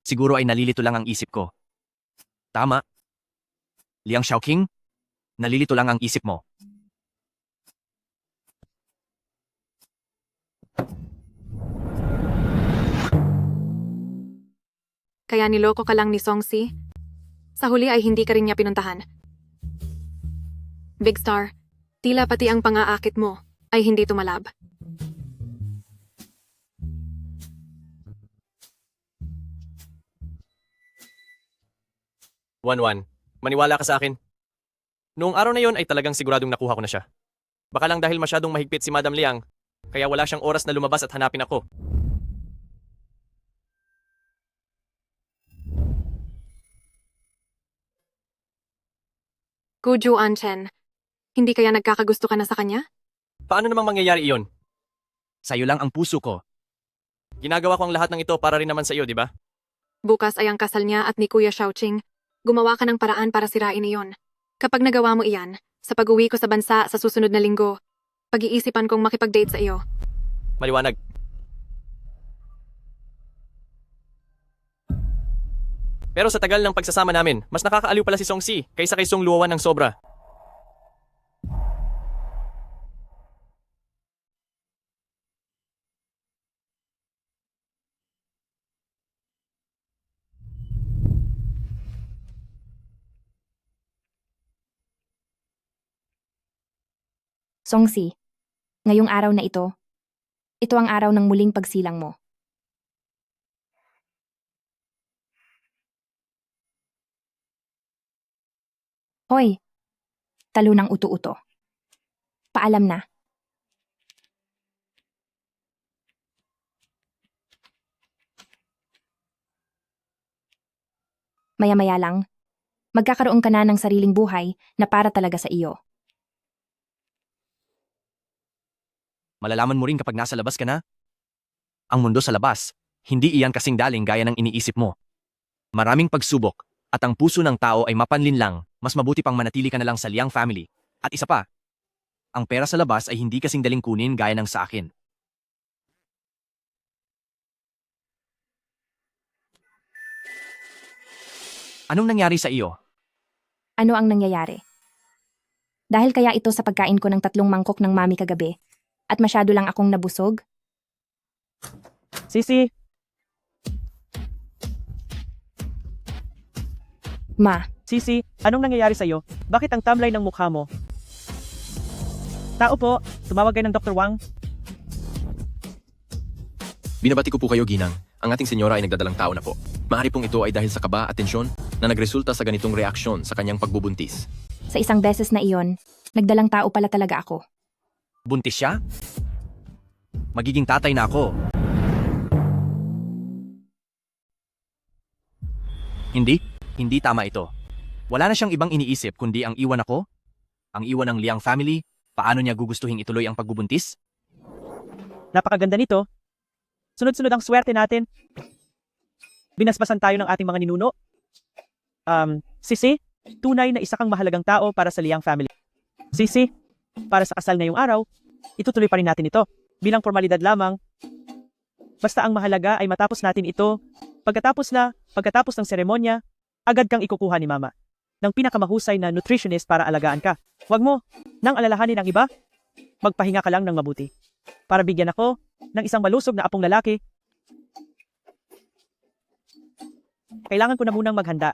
Siguro ay nalilito lang ang isip ko. Tama. Liang Xiaoqing, nalilito lang ang isip mo. Kaya niloko ka lang ni Songsi? Sa huli ay hindi ka rin niya pinuntahan. Big Star, tila pati ang pang-aakit mo ay hindi tumalab. Wan, maniwala ka sa akin. Noong araw na yon ay talagang siguradong nakuha ko na siya. Baka lang dahil masyadong mahigpit si Madam Liang, kaya wala siyang oras na lumabas at hanapin ako. Guju Anchen, hindi kaya nagkakagusto ka na sa kanya? Paano namang mangyayari iyon? Sa'yo lang ang puso ko. Ginagawa ko ang lahat ng ito para rin naman sa iyo, di ba? Bukas ay ang kasal niya at ni Kuya Xiaoqing. Gumawa ka ng paraan para sirain iyon. Kapag nagawa mo iyan, sa pag-uwi ko sa bansa sa susunod na linggo, pag-iisipan kong makipag-date sa iyo. Maliwanag. Pero sa tagal ng pagsasama namin, mas nakakaaliw pala si Songsi kaysa kay Song Luowan ng sobra. Songsi, ngayong araw na ito ang araw ng muling pagsilang mo. Hoy, talo ng uto-uto. Paalam na. Maya-maya lang, magkakaroon ka na ng sariling buhay na para talaga sa iyo. Malalaman mo rin kapag nasa labas ka na. Ang mundo sa labas, hindi iyan kasing daling gaya ng iniisip mo. Maraming pagsubok, at ang puso ng tao ay mapanlin lang, mas mabuti pang manatili ka na lang sa Liang family. At isa pa, ang pera sa labas ay hindi kasing daling kunin gaya ng sa akin. Anong nangyari sa iyo? Ano ang nangyayari? Dahil kaya ito sa pagkain ko ng 3 mangkok ng mami kagabi, at masyado lang akong nabusog? Sisi, Ma, Sisi, anong nangyayari sa'yo? Bakit ang tamlay ng mukha mo? Tao po, tumawag kayo ng Dr. Wang. Binabati ko po kayo, Ginang. Ang ating senyora ay nagdadalang tao na po. Maaari pong ito ay dahil sa kaba at tensyon na nagresulta sa ganitong reaksyon sa kanyang pagbubuntis. sa isang beses na iyon, nagdalang tao pala talaga ako. Buntis siya? Magiging tatay na ako. Hindi tama ito. Wala na siyang ibang iniisip kundi ang iwan ako, ang iwan ng Liang family, paano niya gugustuhin ituloy ang pagbubuntis? Napakaganda nito. Sunod-sunod ang swerte natin. Binasbasan tayo ng ating mga ninuno. Sisi, Tunay na isa kang mahalagang tao para sa Liang family. Sisi, para sa kasal ngayong araw, itutuloy pa rin natin ito bilang formalidad lamang. Basta ang mahalaga ay matapos natin ito. Pagkatapos ng seremonya, agad kang ikukuha ni Mama ng pinakamahusay na nutritionist para alagaan ka. Huwag mo nang alalahanin ang iba. Magpahinga ka lang ng mabuti para bigyan ako ng isang malusog na apong lalaki. Kailangan ko na munang maghanda.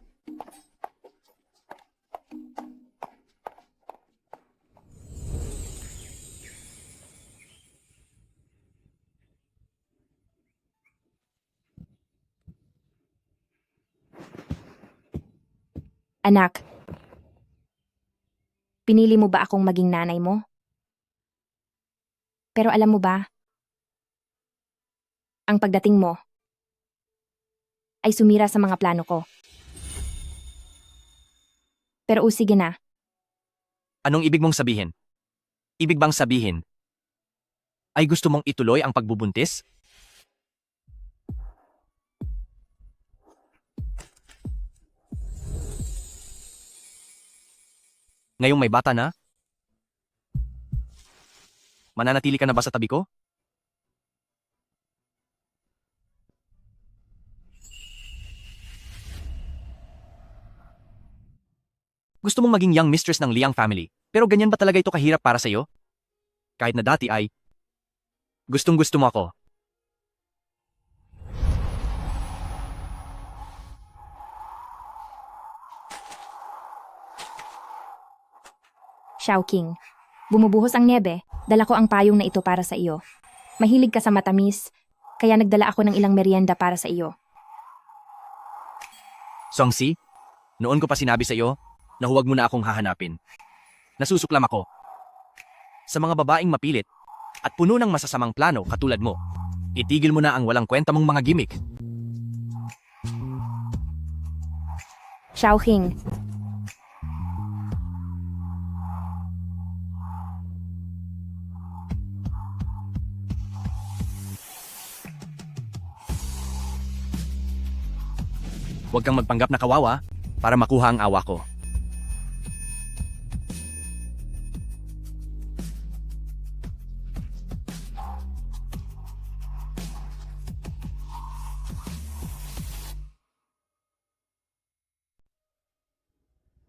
Anak, pinili mo ba akong maging nanay mo? Pero alam mo ba, ang pagdating mo ay sumira sa mga plano ko. Pero sige na, Anong ibig mong sabihin? Ibig bang sabihin ay gusto mong ituloy ang pagbubuntis? Ngayong may bata na? Mananatili ka na ba sa tabi ko? Gusto mong maging young mistress ng Liang family, pero ganyan ba talaga ito kahirap para sa'yo? Kahit na dati ay, gustong-gusto mo ako. Xiaoqing. Bumubuhos ang niebe, dala ko ang payong na ito para sa iyo. Mahilig ka sa matamis, kaya nagdala ako ng ilang merienda para sa iyo. Songsi, noon ko pa sinabi sa iyo na huwag mo na akong hahanapin. Nasusuklam ako. Sa mga babaeng mapilit at puno ng masasamang plano katulad mo, itigil mo na ang walang kwenta mong mga gimmick. Xiaoqing. Huwag kang magpanggap na kawawa para makuha ang awa ko.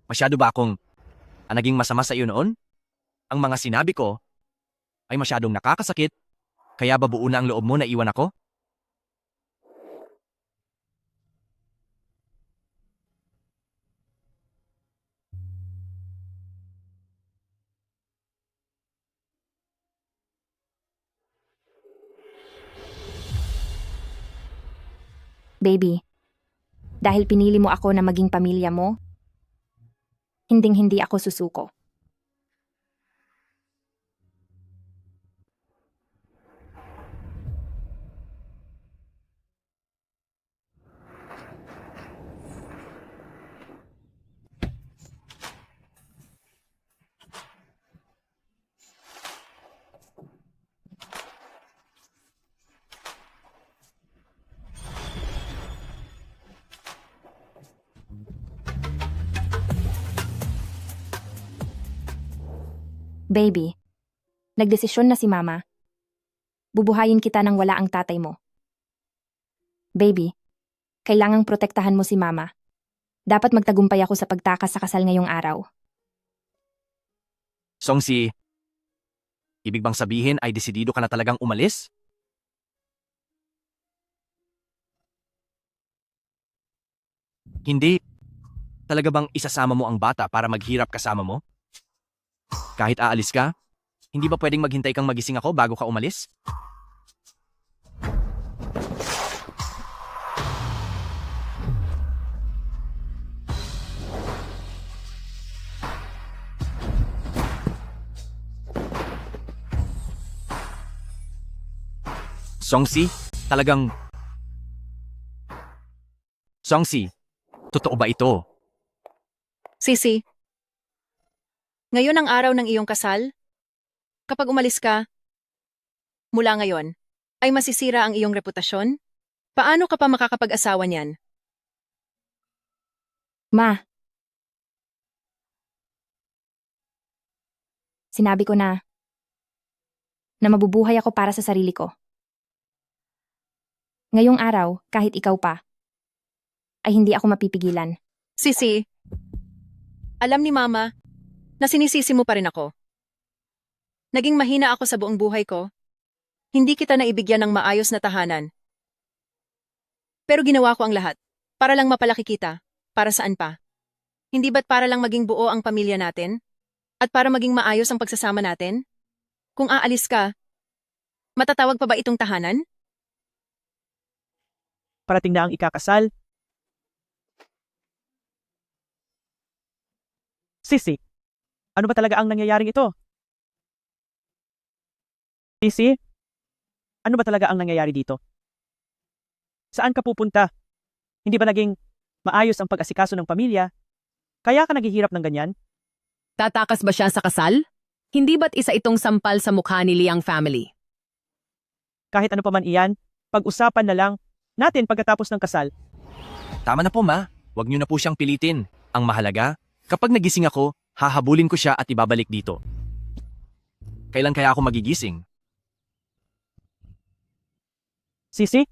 Masyado ba akong naging masama sa iyo noon? Ang mga sinabi ko ay masyadong nakakasakit, kaya ba buo na ang loob mo na iwan ako? Baby, dahil pinili mo ako na maging pamilya mo, hinding-hindi ako susuko. Baby, nagdesisyon na si Mama. Bubuhayin kita nang wala ang tatay mo. Baby, kailangang protektahan mo si Mama. Dapat magtagumpay ako sa pagtakas sa kasal ngayong araw. Songsi, ibig bang sabihin ay desidido ka na talagang umalis? Hindi. Talaga bang isasama mo ang bata para maghirap kasama mo? Kahit aalis ka, hindi ba pwedeng maghintay kang magising ako bago ka umalis? Songsi, talagang... Songsi, totoo ba ito? Sisi, ngayon ang araw ng iyong kasal? Kapag umalis ka, mula ngayon, ay masisira ang iyong reputasyon? Paano ka pa makakapag-asawa niyan? Ma, Sinabi ko na mabubuhay ako para sa sarili ko. Ngayong araw, kahit ikaw pa, ay hindi ako mapipigilan. Sisi, alam ni Mama na sinisisi mo pa rin ako. Naging mahina ako sa buong buhay ko. Hindi kita naibigyan ng maayos na tahanan. Pero ginawa ko ang lahat para lang mapalaki kita. Para saan pa? Hindi ba't para lang maging buo ang pamilya natin? At para maging maayos ang pagsasama natin? Kung aalis ka, matatawag pa ba itong tahanan? Parating na ang ikakasal. Sisi, ano ba talaga ang nangyayaring ito? Sisi, ano ba talaga ang nangyayari dito? Saan ka pupunta? Hindi ba naging maayos ang pag-asikaso ng pamilya? Kaya ka naghihirap ng ganyan? Tatakas ba siya sa kasal? Hindi ba't isa itong sampal sa mukha ni Liang family? Kahit ano pa man iyan, pag-usapan na lang natin pagkatapos ng kasal. Tama na po, Ma. Huwag niyo na po siyang pilitin. Ang mahalaga, kapag nagising ako, hahabulin ko siya at ibabalik dito. Kailan kaya ako magigising? Sisi,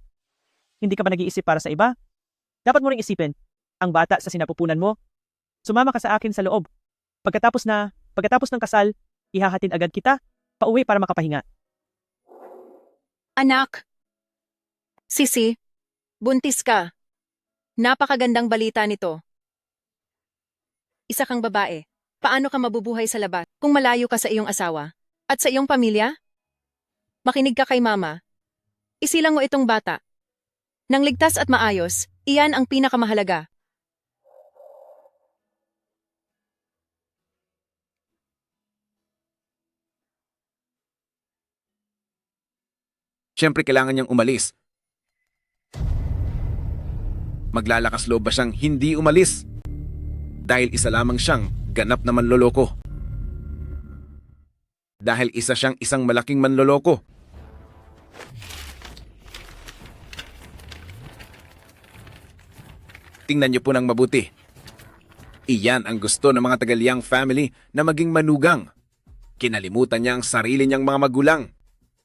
hindi ka ba nag-iisip para sa iba? Dapat mo ring isipin, ang bata sa sinapupunan mo. Sumama ka sa akin sa loob. Pagkatapos ng kasal, ihahatid agad kita, pauwi para makapahinga. Anak! Sisi, buntis ka. Napakagandang balita nito. Isa kang babae. Paano ka mabubuhay sa labas kung malayo ka sa iyong asawa? At sa iyong pamilya? Makinig ka kay Mama. Isilang mo itong bata. Nang ligtas at maayos, iyan ang pinakamahalaga. Siyempre kailangan niyang umalis. Maglalakas loob ba siyang hindi umalis? Dahil isa lamang siyang ganap na manloloko. Dahil isa siyang isang malaking manloloko. Tingnan niyo po ng mabuti. Iyan ang gusto ng mga taga-Liang family na maging manugang. Kinalimutan niya ang sarili niyang mga magulang.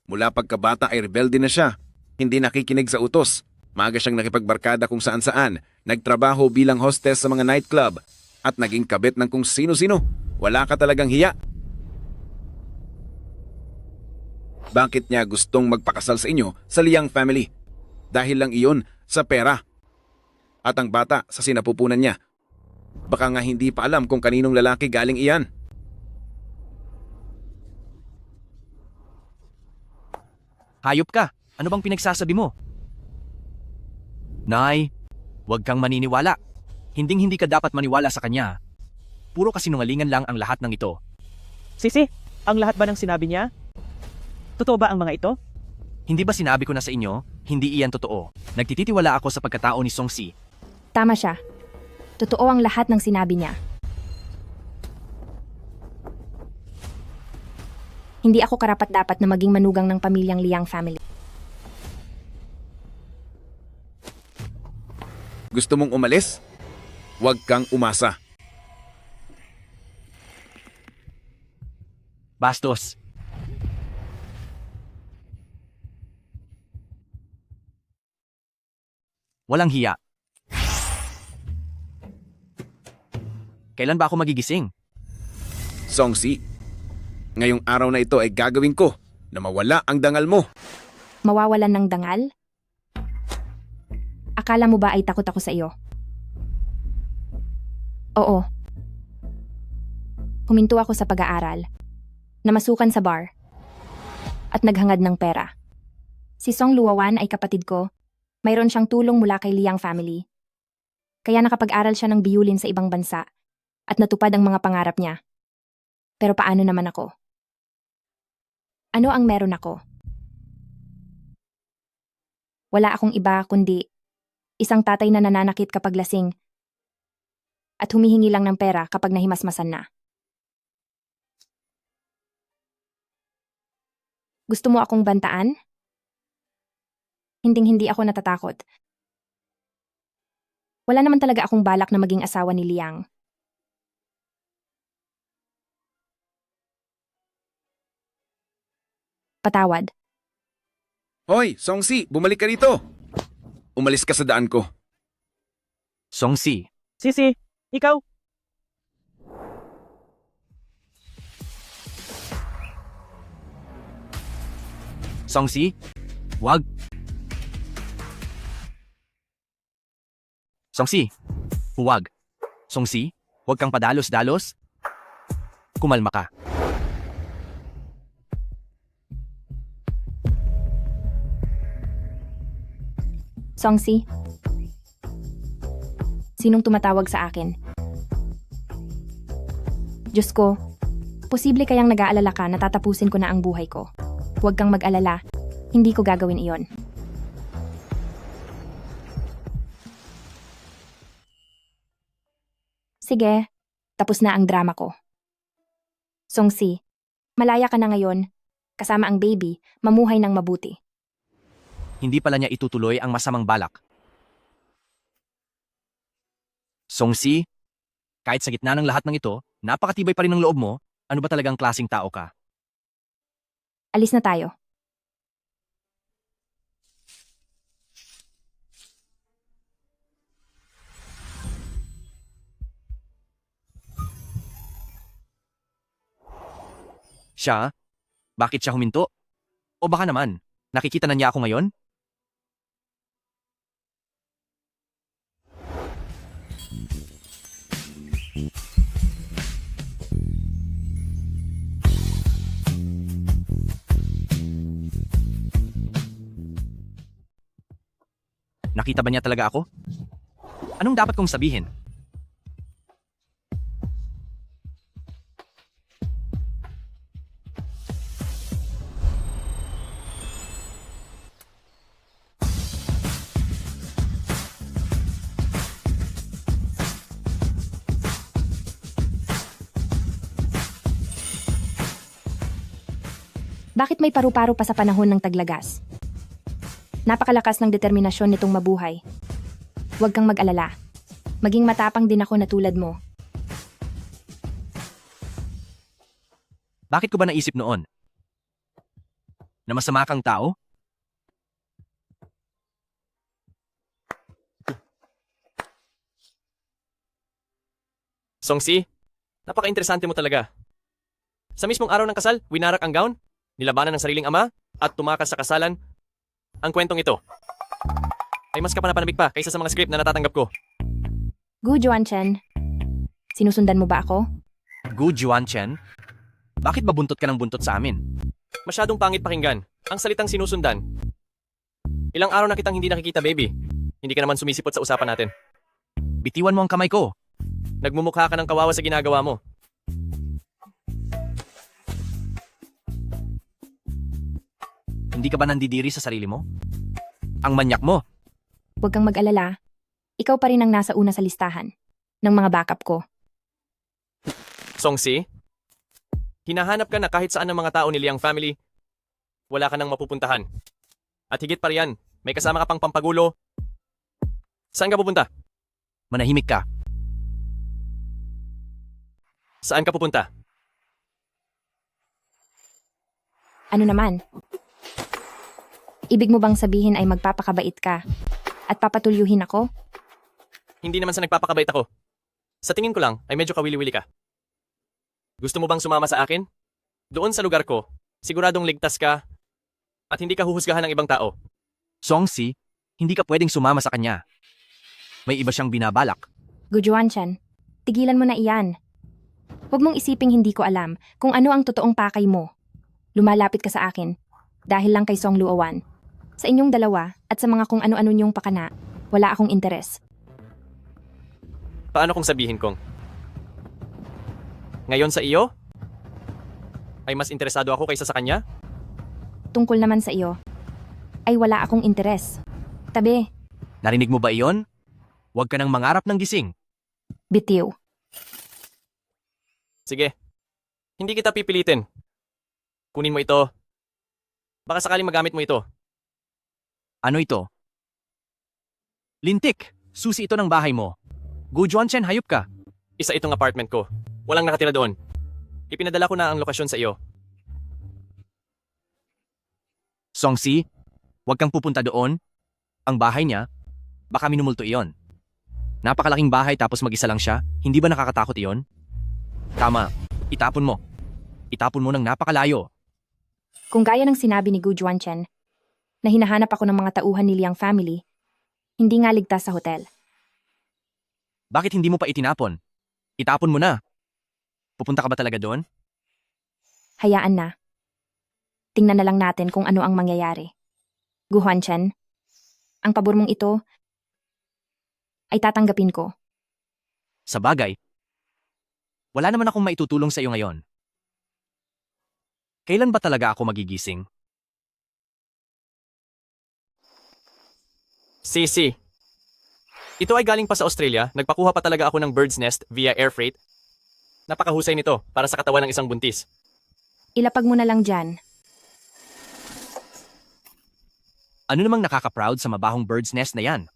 Mula pagkabata ay rebelde na siya. Hindi nakikinig sa utos. Maaga siyang nakipagbarkada kung saan-saan. Nagtrabaho bilang hostess sa mga nightclub. At naging kabit ng kung sino-sino. Wala ka talagang hiya. Bakit niya gustong magpakasal sa inyo sa Liang family? Dahil lang iyon sa pera. At ang bata sa sinapupunan niya. Baka nga hindi pa alam kung kaninong lalaki galing iyan. Hayop ka! Ano bang pinagsasabi mo? Nay, huwag kang maniniwala. Hinding-hindi ka dapat maniwala sa kanya. Puro kasinungalingan lang ang lahat ng ito. Sisi, ang lahat ba ng sinabi niya? Totoo ba ang mga ito? Hindi ba sinabi ko na sa inyo, hindi iyan totoo. Nagtititiwala ako sa pagkatao ni Songsi. Tama siya. Totoo ang lahat ng sinabi niya. Hindi ako karapat-dapat na maging manugang ng pamilyang Liang family. Gusto mong umalis? Huwag kang umasa. Bastos. Walang hiya. Kailan ba ako magigising? Songsi, ngayong araw na ito ay gagawin ko na mawala ang dangal mo. Mawawalan ng dangal? Akala mo ba ay takot ako sa iyo? Oo. Huminto ako sa pag-aaral, namasukan sa bar, at naghangad ng pera. Si Song Luawan ay kapatid ko. Mayroon siyang tulong mula kay Liang family. Kaya nakapag-aral siya ng biyulin sa ibang bansa at natupad ang mga pangarap niya. Pero paano naman ako? Ano ang meron ako? Wala akong iba kundi isang tatay na nananakit kapag lasing at humihingi lang ng pera kapag nahimasmasan na. Gusto mo akong bantaan? Hinding-hindi ako natatakot. Wala naman talaga akong balak na maging asawa ni Liang. Patawad. Hoy, Songsi, bumalik ka rito. Umalis ka sa daan ko. Songsi, Sisi, ikaw? Songsi, wag. Songsi, huwag. Songsi, huwag kang padalos-dalos. Kumalma ka. Songsi? Sinong tumatawag sa akin? Diyos ko, posible kayang nag-aalala ka na tatapusin ko na ang buhay ko. Huwag kang mag-alala, hindi ko gagawin iyon. Sige, tapos na ang drama ko. Songsi, malaya ka na ngayon, kasama ang baby, mamuhay ng mabuti. Hindi pala niya itutuloy ang masamang balak. Songsi, kahit sa gitna ng lahat ng ito, napakatibay pa rin ng loob mo, ano ba talagang klaseng tao ka? Alis na tayo. Siya? Bakit siya huminto? O baka naman, nakikita na niya ako ngayon? Nakita ba niya talaga ako? Anong dapat kong sabihin? Bakit may paru-paro pa sa panahon ng taglagas? Napakalakas ng determinasyon nitong mabuhay. Huwag kang mag-alala. Maging matapang din ako na tulad mo. Bakit ko ba naisip noon? Na masama kang tao? Songsi, napaka-interesante mo talaga. Sa mismong araw ng kasal, winarak ang gown, nilabanan ng sariling ama, at tumakas sa kasalan. Ang kwentong ito ay mas kapanapanabik pa kaysa sa mga script na natatanggap ko. Gu Juanchen, sinusundan mo ba ako? Gu Juanchen? Bakit ba buntot ka ng buntot sa amin? Masyadong pangit pakinggan. Ang salitang sinusundan. Ilang araw na kitang hindi nakikita, baby. Hindi ka naman sumisipot sa usapan natin. Bitiwan mo ang kamay ko. Nagmumukha ka ng kawawa sa ginagawa mo. Hindi ka ba nandidiri sa sarili mo? Ang manyak mo. Huwag kang mag-alala. Ikaw pa rin ang nasa una sa listahan ng mga backup ko. Songsi, hinahanap ka na kahit saan ng mga tao ni Liang family. Wala ka nang mapupuntahan. At higit pa riyan, may kasama ka pang pampagulo. Saan ka pupunta? Manahimik ka. Saan ka pupunta? Ano naman? Ibig mo bang sabihin ay magpapakabait ka at papatulyuhin ako? Hindi naman sa nagpapakabait ako. Sa tingin ko lang ay medyo kawili-wili ka. Gusto mo bang sumama sa akin? Doon sa lugar ko, siguradong ligtas ka at hindi ka huhusgahan ng ibang tao. Songsi, hindi ka pwedeng sumama sa kanya. May iba siyang binabalak. Gu Juanchen, tigilan mo na iyan. Huwag mong isiping hindi ko alam kung ano ang totoong pakay mo. Lumalapit ka sa akin dahil lang kay Song Luowan. Sa inyong dalawa at sa mga kung ano-ano niyong pakana, wala akong interes. Paano kung sabihin kong? Ngayon sa iyo? Ay mas interesado ako kaysa sa kanya? Tungkol naman sa iyo, ay wala akong interes. Tabi, Narinig mo ba iyon? Huwag ka nang mangarap ng gising. bitiw. Sige. Hindi kita pipilitin. Kunin mo ito. Baka sakaling magamit mo ito. Ano ito? Lintik! Susi ito ng bahay mo. Gu Juanchen, hayop ka. Isa itong apartment ko. Walang nakatira doon. Ipinadala ko na ang lokasyon sa iyo. Songsi, huwag kang pupunta doon. Ang bahay niya, baka minumulto iyon. Napakalaking bahay tapos mag-isa lang siya. Hindi ba nakakatakot iyon? Tama, itapon mo. Itapon mo ng napakalayo. Kung gaya ng sinabi ni Gu Juanchen, na hinahanap ako ng mga tauhan ni Liang family, hindi nga ligtas sa hotel. Bakit hindi mo pa itinapon? Itapon mo na. Pupunta ka ba talaga doon? Hayaan na. Tingnan na lang natin kung ano ang mangyayari. Gu Juanchen, ang pabor mong ito ay tatanggapin ko. Sa bagay, wala naman akong maitutulong sa iyo ngayon. Kailan ba talaga ako magigising? Sisi. Ito ay galing pa sa Australia. Nagpakuha pa talaga ako ng bird's nest via air freight. Napakahusay nito para sa katawan ng isang buntis. Ilapag mo na lang dyan. Ano namang nakaka-proud sa mabahong bird's nest na yan?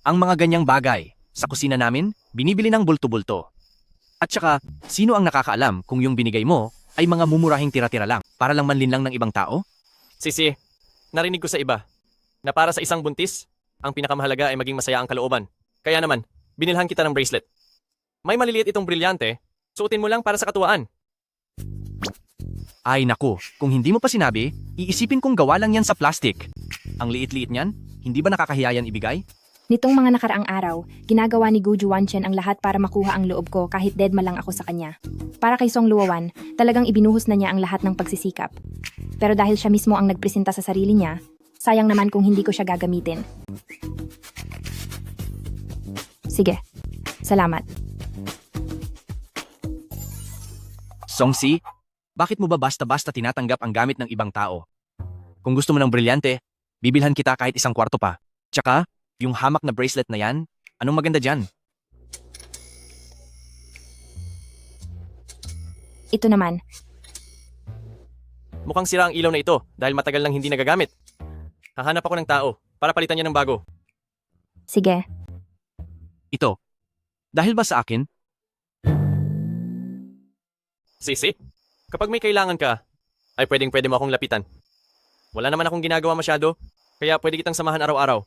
Ang mga ganyang bagay, sa kusina namin, binibili ng bulto-bulto. At saka, sino ang nakakaalam kung yung binigay mo ay mga mumurahing tira-tira lang para lang manlinlang ng ibang tao? Sisi, narinig ko sa iba na para sa isang buntis, ang pinakamahalaga ay maging masaya ang kalooban. Kaya naman, binilhan kita ng bracelet. May maliliit itong brilyante, suotin mo lang para sa katuwaan. Ay naku, kung hindi mo pa sinabi, iisipin kong gawa lang yan sa plastic. Ang liit-liit niyan, hindi ba nakakahiya yan ibigay? Nitong mga nakaraang araw, ginagawa ni Gu Juanchen ang lahat para makuha ang loob ko kahit dead man lang ako sa kanya. Para kay Song Luowan, talagang ibinuhos na niya ang lahat ng pagsisikap. Pero dahil siya mismo ang nagpresenta sa sarili niya, sayang naman kung hindi ko siya gagamitin. Sige, salamat. Songsi, bakit mo ba basta-basta tinatanggap ang gamit ng ibang tao? Kung gusto mo ng brilyante, bibilhan kita kahit isang kwarto pa. Tsaka, yung hamak na bracelet na yan, anong maganda dyan? Ito naman, Mukhang sira ang ilaw na ito dahil matagal nang hindi nagagamit. Hahanap ako ng tao para palitan niya ng bago. sige. Ito. Dahil ba sa akin? Sisi, kapag may kailangan ka, ay pwede mo akong lapitan. Wala naman akong ginagawa masyado, kaya pwede kitang samahan araw-araw.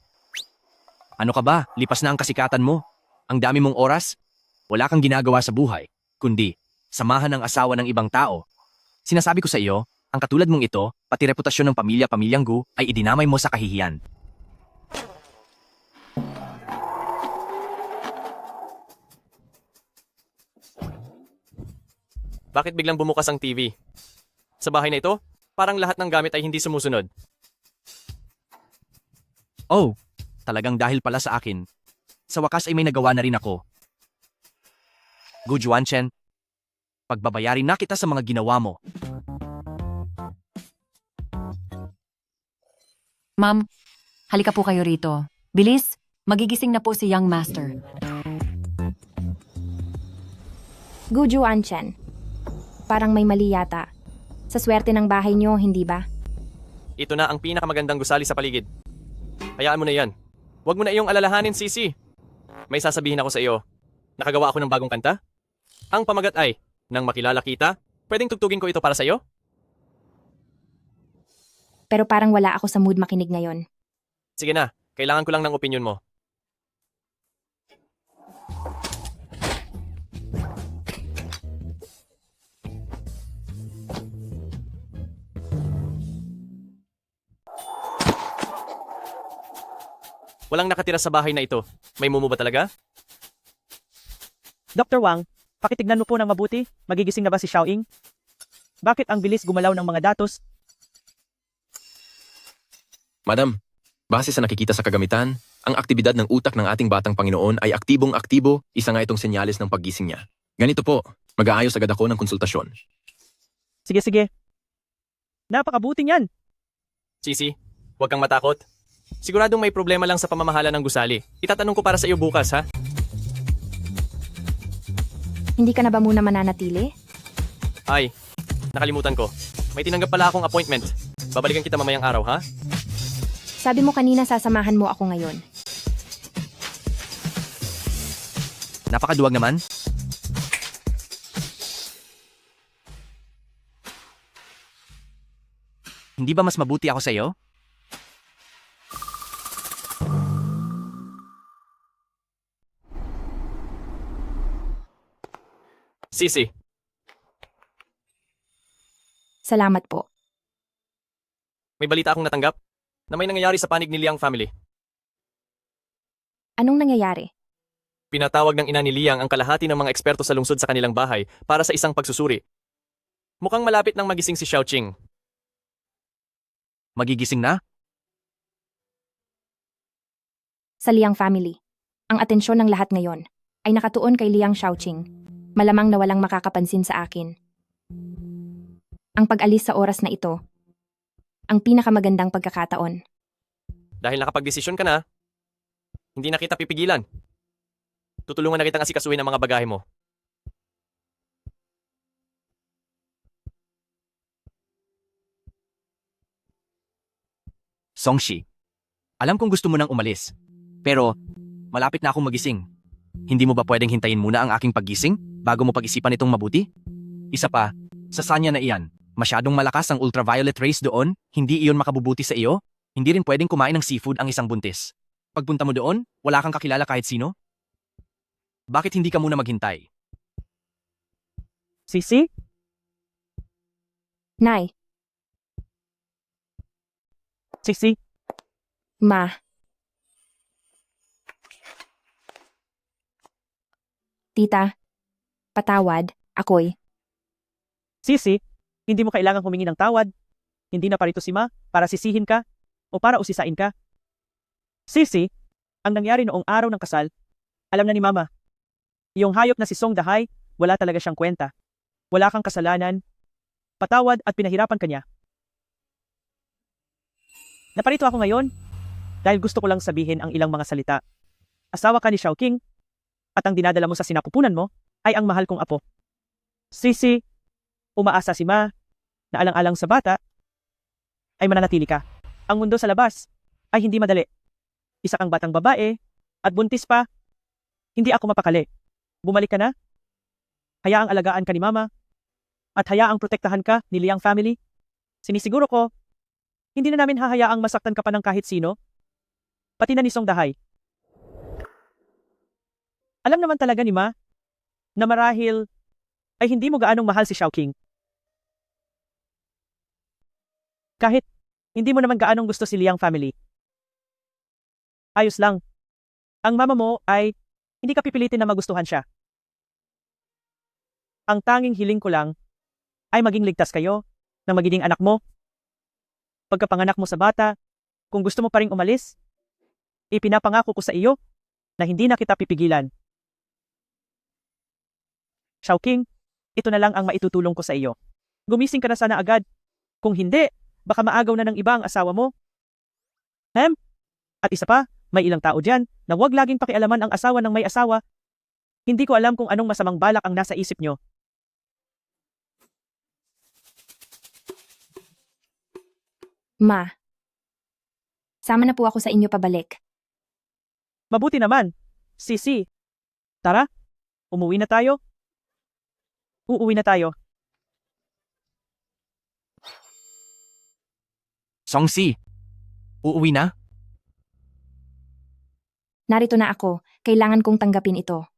Ano ka ba? Lipas na ang kasikatan mo. Ang dami mong oras. Wala kang ginagawa sa buhay, kundi samahan ang asawa ng ibang tao. Sinasabi ko sa iyo, ang katulad mong ito, pati reputasyon ng pamilyang Gu ay idinamay mo sa kahihiyan. Bakit biglang bumukas ang TV? Sa bahay na ito, parang lahat ng gamit ay hindi sumusunod. Oh, talagang dahil pala sa akin. Sa wakas ay may nagawa na rin ako. Gu Juanchen, pagbabayarin na kita sa mga ginawa mo. Ma'am, halika po kayo rito. Bilis, magigising na po si Young Master. Gu Juanchen, parang may mali yata. Sa swerte ng bahay niyo, hindi ba? Ito na ang pinakamagandang gusali sa paligid. Hayaan mo na yan. Huwag mo na iyong alalahanin, Sisi. May sasabihin ako sa iyo. Nakagawa ako ng bagong kanta? Ang pamagat ay, nang makilala kita, pwedeng tugtugin ko ito para sa iyo? Pero parang wala ako sa mood makinig ngayon. Sige na, kailangan ko lang ng opinion mo. Walang nakatira sa bahay na ito. May mumu ba talaga? Dr. Wang, pakitignan mo po ng mabuti. Magigising na ba si Xiaoying? Bakit ang bilis gumalaw ng mga datos? Madam, base sa nakikita sa kagamitan, ang aktibidad ng utak ng ating batang Panginoon ay aktibong-aktibo, isa nga itong senyales ng paggising niya. Ganito po, mag-aayos agad ako ng konsultasyon. Sige. Napakabuti niyan. Sisi, huwag kang matakot. Siguradong may problema lang sa pamamahala ng gusali. Itatanong ko para sa iyo bukas, ha? Hindi ka na ba muna mananatili? Ay, nakalimutan ko. May tinanggap pala akong appointment. Babalikan kita mamayang araw, ha? Sabi mo kanina sasamahan mo ako ngayon. Napakaduwag naman. Hindi ba mas mabuti ako sa iyo? Sisi, Salamat po. may balita akong natanggap na may nangyayari sa panig ni Liang family. Anong nangyayari? Pinatawag ng ina ni Liang ang kalahati ng mga eksperto sa lungsod sa kanilang bahay para sa isang pagsusuri. Mukhang malapit nang magising si Xiaoqing. Magigising na? Sa Liang family. Ang atensyon ng lahat ngayon ay nakatuon kay Liang Xiaoqing. Malamang na walang makakapansin sa akin. Ang pag-alis sa oras na ito, ang pinakamagandang pagkakataon. Dahil nakapagdesisyon ka na, hindi na kita pipigilan. Tutulungan na kitang asikasuhin ang mga bagahe mo. Songshi, alam kong gusto mo nang umalis. Pero, malapit na akong magising. Hindi mo ba pwedeng hintayin muna ang aking paggising bago mo pag-isipan itong mabuti? Isa pa, sa sanya na iyan, masyadong malakas ang ultraviolet rays doon, hindi iyon makabubuti sa iyo, hindi rin pwedeng kumain ng seafood ang isang buntis. Pagpunta mo doon, wala kang kakilala kahit sino? Bakit hindi ka muna maghintay? Sisi? Nay, Sisi? ma. Tita, patawad, ako'y. Sisi, hindi mo kailangang humingi ng tawad. Hindi na parito si Ma para sisihin ka o para usisain ka. Sisi, ang nangyari noong araw ng kasal, alam na ni Mama. Yung hayop na si Song Dahay, wala talaga siyang kwenta. Wala kang kasalanan. Patawad at pinahirapan ka niya. Naparito ako ngayon dahil gusto ko lang sabihin ang ilang mga salita. Asawa ka ni Xiaoqing at ang dinadala mo sa sinapupunan mo ay ang mahal kong apo. Sisi, umaasa si Ma na alang-alang sa bata ay mananatili ka. Ang mundo sa labas ay hindi madali. Isa kang batang babae at buntis pa. Hindi ako mapakali. Bumalik ka na. Hayaang alagaan ka ni Mama at hayaang protektahan ka ni Liang family. Sinisiguro ko, hindi na namin hahayaang masaktan ka pa ng kahit sino. Pati na ni Song Dahay. Alam naman talaga ni Ma na marahil ay hindi mo gaanong mahal si Xiaoqing. Kahit hindi mo naman gaanong gusto si Liang family. Ayos lang. Ang mama mo ay hindi ka pipilitin na magustuhan siya. Ang tanging hiling ko lang ay maging ligtas kayo ng magiging anak mo. Pagkapanganak mo sa bata, kung gusto mo pa ring umalis, ipinapangako ko sa iyo na hindi na kita pipigilan. Xiaoqing, ito na lang ang maitutulong ko sa iyo. Gumising ka na sana agad. Kung hindi, baka maagaw na ng iba ang asawa mo. At isa pa, may ilang tao dyan na huwag laging pakialaman ang asawa ng may asawa. Hindi ko alam kung anong masamang balak ang nasa isip nyo. Ma. Sama na po ako sa inyo pabalik. Mabuti naman. Sisi. Tara, umuwi na tayo. Uuwi na tayo. Songsi, uuwi na? Narito na ako, kailangan kong tanggapin ito.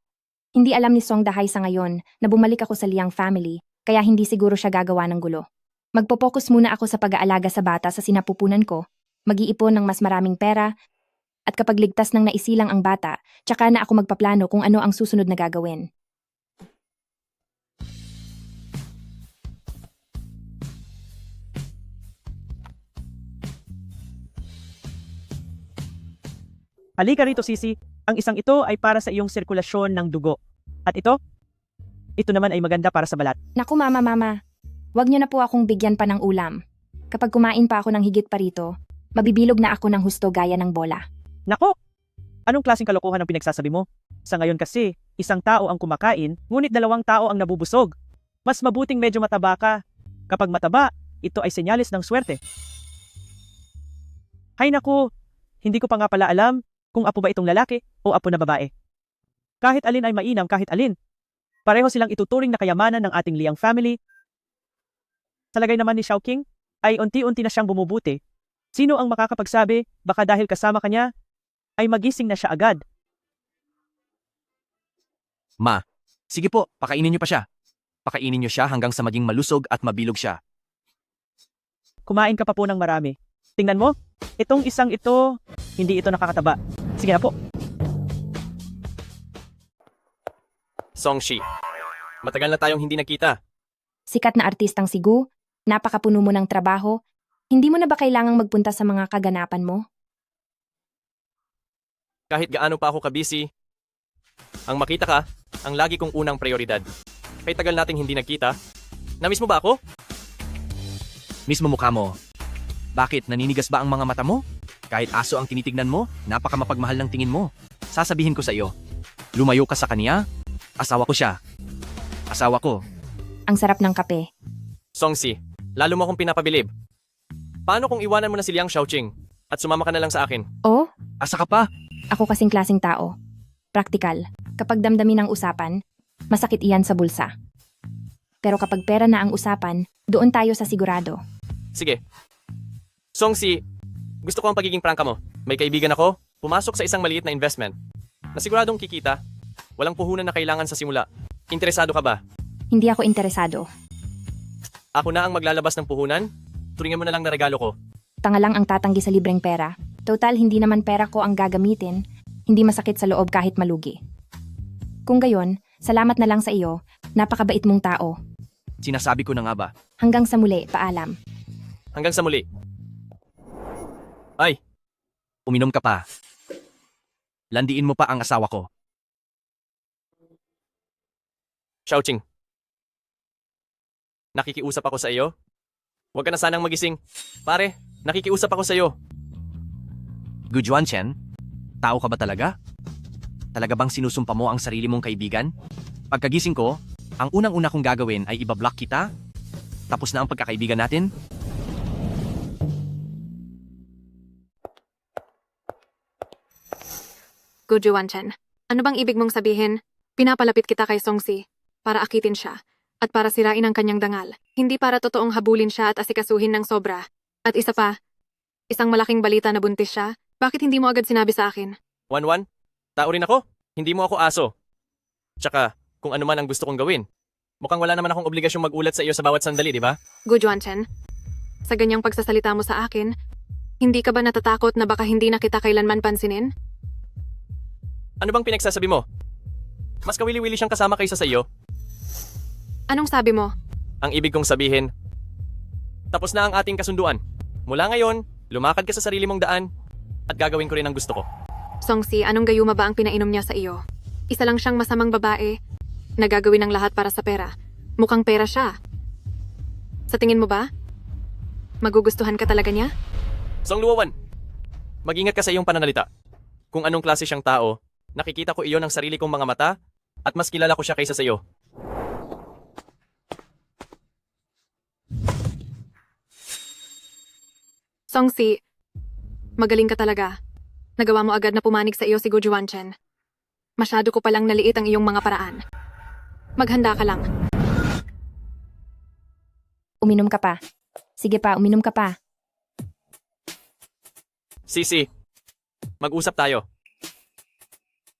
Hindi alam ni Song Dahay sa ngayon na bumalik ako sa Liang family, kaya hindi siguro siya gagawa ng gulo. Magpo-focus muna ako sa pag-aalaga sa bata sa sinapupunan ko, mag-iipon ng mas maraming pera, at kapag ligtas ng naisilang ang bata, tsaka na ako magpaplano kung ano ang susunod na gagawin. Halika rito, Sisi. Ang isang ito ay para sa iyong sirkulasyon ng dugo. At ito naman ay maganda para sa balat. Naku mama, wag niyo na po akong bigyan pa ng ulam. Kapag kumain pa ako ng higit pa rito, mabibilog na ako ng husto gaya ng bola. Nako! Anong klaseng kalokohan ang pinagsasabi mo? Sa ngayon kasi, isang tao ang kumakain, ngunit 2 tao ang nabubusog. Mas mabuting medyo mataba ka. Kapag mataba, ito ay senyales ng swerte. Hay naku, hindi ko pa nga pala alam kung apo ba itong lalaki o apo na babae. Kahit alin ay mainam kahit alin. Pareho silang ituturing na kayamanan ng ating Liang family. Sa lagay naman ni Xiaoqing, ay unti-unti na siyang bumubuti. Sino ang makakapagsabi, baka dahil kasama ka niya, ay magising na siya agad. Ma, sige po, pakainin niyo pa siya. Pakainin niyo siya hanggang sa maging malusog at mabilog siya. Kumain ka pa po ng marami. Tingnan mo, itong isang ito, hindi ito nakakataba. Sige na po. Songshi, matagal na tayong hindi nakita. Sikat na artistang si Gu, napakapuno mo ng trabaho, hindi mo na ba kailangang magpunta sa mga kaganapan mo? Kahit gaano pa ako kabisi, ang makita ka, ang lagi kong unang prioridad. Kay tagal nating hindi nagkita. Namiss mo ba ako? Mismo mukha mo. Bakit, naninigas ba ang mga mata mo? Kahit aso ang tinitignan mo, napakamapagmahal ng tingin mo. Sasabihin ko sa iyo, lumayo ka sa kaniya, asawa ko siya. Asawa ko. Ang sarap ng kape. Songsi, lalo mo akong pinapabilib. Paano kung iwanan mo na si Liang Shaoqing at sumama ka na lang sa akin? O, Asa ka pa? ako kasing klaseng tao. Praktikal. Kapag damdamin ang usapan, masakit iyan sa bulsa. Pero kapag pera na ang usapan, doon tayo sa sigurado. Sige. Songsi, gusto ko ang pagiging prangka mo. May kaibigan ako, pumasok sa isang maliit na investment. Nasiguradong kikita, walang puhunan na kailangan sa simula. Interesado ka ba? Hindi ako interesado. Ako na ang maglalabas ng puhunan? Turingan mo na lang na regalo ko. Tanga lang ang tatanggi sa libreng pera. Total, hindi naman pera ko ang gagamitin. Hindi masakit sa loob kahit malugi. Kung gayon, salamat na lang sa iyo. Napakabait mong tao. Sinasabi ko na nga ba? Hanggang sa muli, paalam. Hanggang sa muli. Ay, Uminom ka pa. Landiin mo pa ang asawa ko. Shaoqing. Nakikiusap ako sa iyo. Huwag ka na sanang magising. Pare, nakikiusap ako sa iyo. Gu Juanchen, tao ka ba talaga? Talaga bang sinusumpa mo ang sarili mong kaibigan? Pagkagising ko, ang unang-una kong gagawin ay ibablock kita. Tapos na ang pagkakaibigan natin. Guju Wanchen, ano bang ibig mong sabihin? Pinapalapit kita kay Songsi para akitin siya at para sirain ang kanyang dangal. Hindi para totoong habulin siya at asikasuhin ng sobra. At isa pa, isang malaking balita na buntis siya. Bakit hindi mo agad sinabi sa akin? Wan, tao rin ako. Hindi mo ako aso. Tsaka, kung ano man ang gusto kong gawin. Mukhang wala naman akong obligasyong magulat sa iyo sa bawat sandali, di ba? Guju Wanchen, sa ganyang pagsasalita mo sa akin, hindi ka ba natatakot na baka hindi na kita kailanman pansinin? Ano bang pinagsasabi mo? Mas kawili-wili siyang kasama kaysa sa iyo. Anong sabi mo? Ang ibig kong sabihin, tapos na ang ating kasunduan. Mula ngayon, lumakad ka sa sarili mong daan at gagawin ko rin ang gusto ko. Songsi, anong gayuma ba ang pinainom niya sa iyo? Isa lang siyang masamang babae na gagawin ang lahat para sa pera. Mukhang pera siya. Sa tingin mo ba? Magugustuhan ka talaga niya? Song Luowan, mag-ingat ka sa iyong pananalita. Kung anong klase siyang tao, nakikita ko iyon ng sarili kong mga mata at mas kilala ko siya kaysa sa iyo. Songsi, magaling ka talaga. Nagawa mo agad na pumanig sa iyo si Guju Wanchen. Masyado ko palang naliit ang iyong mga paraan. Maghanda ka lang. Uminom ka pa. Sige pa, uminom ka pa. Sisi, mag-usap tayo.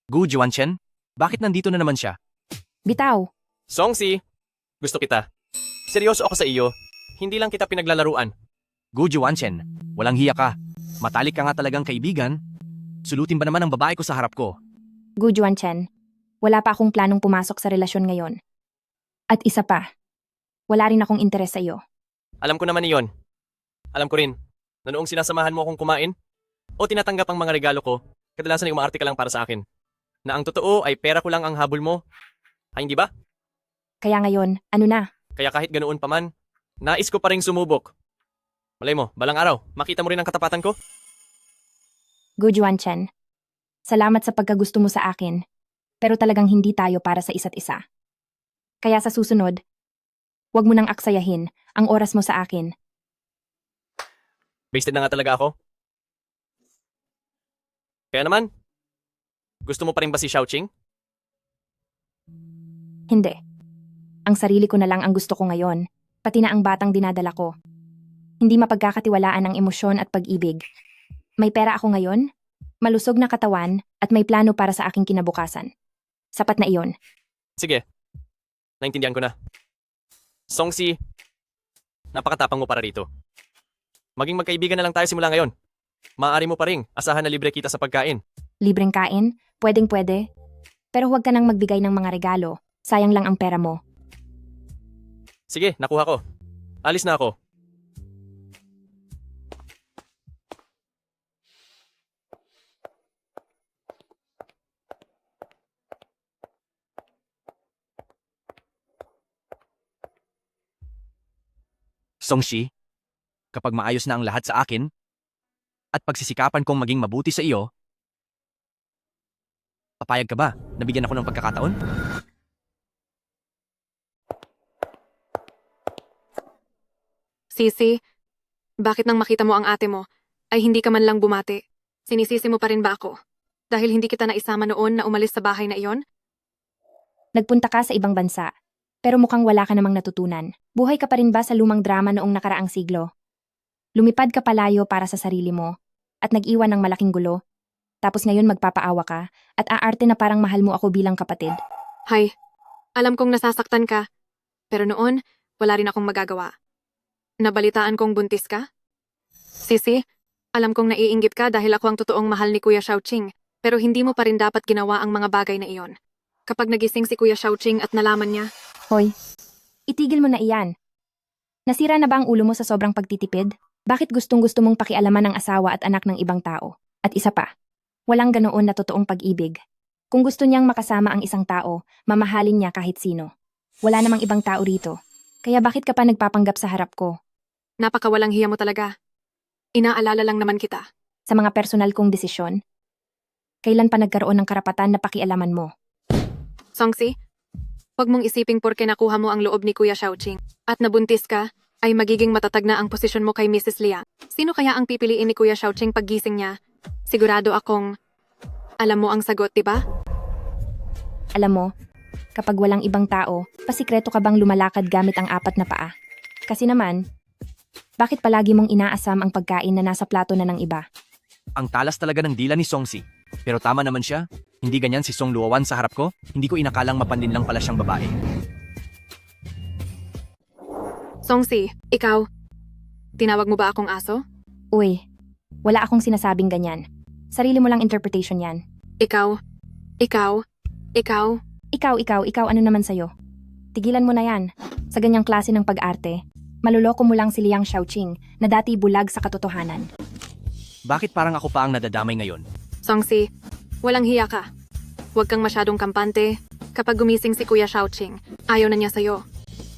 Gu Juanchen, bakit nandito na naman siya? Bitaw. Songsi, gusto kita. Seryoso ako sa iyo. Hindi lang kita pinaglalaruan. Gu Juanchen, walang hiya ka. Matalik ka nga talagang kaibigan. Sulutin ba naman ang babae ko sa harap ko? Gu Juanchen, wala pa akong planong pumasok sa relasyon ngayon. At isa pa, wala rin akong interes sa iyo. Alam ko naman iyon. Alam ko rin na noong sinasamahan mo akong kumain o tinatanggap ang mga regalo ko, kadalasan ay umaarte ka lang para sa akin. Na ang totoo ay pera ko lang ang habol mo. Ay hindi ba? Kaya ngayon, ano na? Kaya kahit ganoon pa man, nais ko pa rin sumubok. Malay mo, balang araw, makita mo rin ang katapatan ko? Gu Juanchen, salamat sa pagkagusto mo sa akin, pero talagang hindi tayo para sa isa't isa. Kaya sa susunod, huwag mo nang aksayahin ang oras mo sa akin. Wasted na nga talaga ako. Kaya naman, gusto mo pa rin ba si Shaoqing? Hindi. Ang sarili ko na lang ang gusto ko ngayon, pati na ang batang dinadala ko. Hindi mapagkakatiwalaan ang emosyon at pag-ibig. May pera ako ngayon, malusog na katawan, at may plano para sa aking kinabukasan. Sapat na iyon. Sige, naintindihan ko na. Songsi, napakatapang mo para rito. Maging magkaibigan na lang tayo simula ngayon. Maaari mo pa ring asahan na libre kita sa pagkain. Libreng kain? Pwedeng-pwede. Pero huwag ka nang magbigay ng mga regalo. Sayang lang ang pera mo. Sige, nakuha ko. Alis na ako. Songshi, kapag maayos na ang lahat sa akin, at pagsisikapan kong maging mabuti sa iyo, papayag ka ba? Nabigyan ako ng pagkakataon? Sisi, bakit nang makita mo ang ate mo, ay hindi ka man lang bumati? Sinisisi mo pa rin ba ako? Dahil hindi kita naisama noon na umalis sa bahay na iyon? Nagpunta ka sa ibang bansa. Pero mukhang wala ka namang natutunan. Buhay ka pa rin ba sa lumang drama noong nakaraang siglo? Lumipad ka palayo para sa sarili mo at nag-iwan ng malaking gulo. Tapos ngayon magpapaawa ka at aarte na parang mahal mo ako bilang kapatid. Hay, alam kong nasasaktan ka. Pero noon, wala rin akong magagawa. Nabalitaan kong buntis ka? Sisi, alam kong naiinggit ka dahil ako ang totoong mahal ni Kuya Xiaoqing. Pero hindi mo pa rin dapat ginawa ang mga bagay na iyon. Kapag nagising si Kuya Xiaoqing at nalaman niya, Hoy, itigil mo na iyan. Nasira na ba ang ulo mo sa sobrang pagtitipid? Bakit gustong-gusto mong pakialaman ng asawa at anak ng ibang tao? At isa pa, walang ganoon na totoong pag-ibig. Kung gusto niyang makasama ang isang tao, mamahalin niya kahit sino. Wala namang ibang tao rito. Kaya bakit ka pa nagpapanggap sa harap ko? napakawalang hiya mo talaga. Inaalala lang naman kita. Sa mga personal kong desisyon? Kailan pa nagkaroon ng karapatan na pakialaman mo? Songsi, huwag mong isiping porke nakuha mo ang loob ni Kuya Xiaoqing at nabuntis ka, ay magiging matatag na ang posisyon mo kay Mrs. Liang. Sino kaya ang pipiliin ni Kuya Xiaoqing paggising niya? Sigurado akong alam mo ang sagot, diba? Alam mo, kapag walang ibang tao, pasikreto ka bang lumalakad gamit ang 4 na paa? Kasi naman, bakit palagi mong inaasam ang pagkain na nasa plato na ng iba? Ang talas talaga ng dila ni Songsi. Pero tama naman siya. Hindi ganyan si Song Luowan sa harap ko. Hindi ko inakalang mapanlin lang pala siyang babae. Songsi, ikaw, tinawag mo ba akong aso? Uy, wala akong sinasabing ganyan. Sarili mo lang interpretation yan. Ikaw, Ikaw, ano naman sa'yo? Tigilan mo na yan. Sa ganyang klase ng pag-arte, maluloko mo lang si Liang Xiaoqing na dati bulag sa katotohanan. Bakit parang ako pa ang nadadamay ngayon? Songsi, walang hiya ka. Huwag kang masyadong kampante. Kapag gumising si Kuya Xiaoqing, ayaw na niya sa'yo.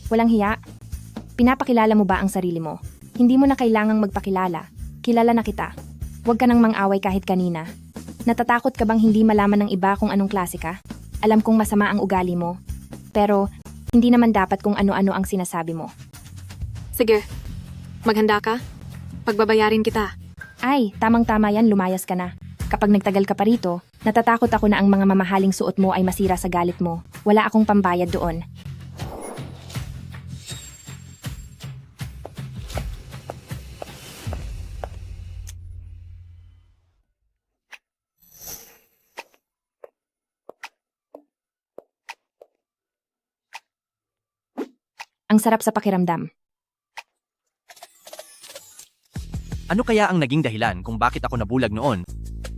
Walang hiya. Pinapakilala mo ba ang sarili mo? Hindi mo na kailangang magpakilala. Kilala na kita. Huwag ka nang mang-away kahit kanina. Natatakot ka bang hindi malaman ng iba kung anong klase ka? Alam kong masama ang ugali mo. Pero, hindi naman dapat kung ano-ano ang sinasabi mo. Sige, maghanda ka. Pagbabayarin kita. Ay, tamang-tama yan, lumayas ka na. Kapag nagtagal ka pa rito, natatakot ako na ang mga mamahaling suot mo ay masira sa galit mo. Wala akong pambayad doon. Ang sarap sa pakiramdam. Ano kaya ang naging dahilan kung bakit ako nabulag noon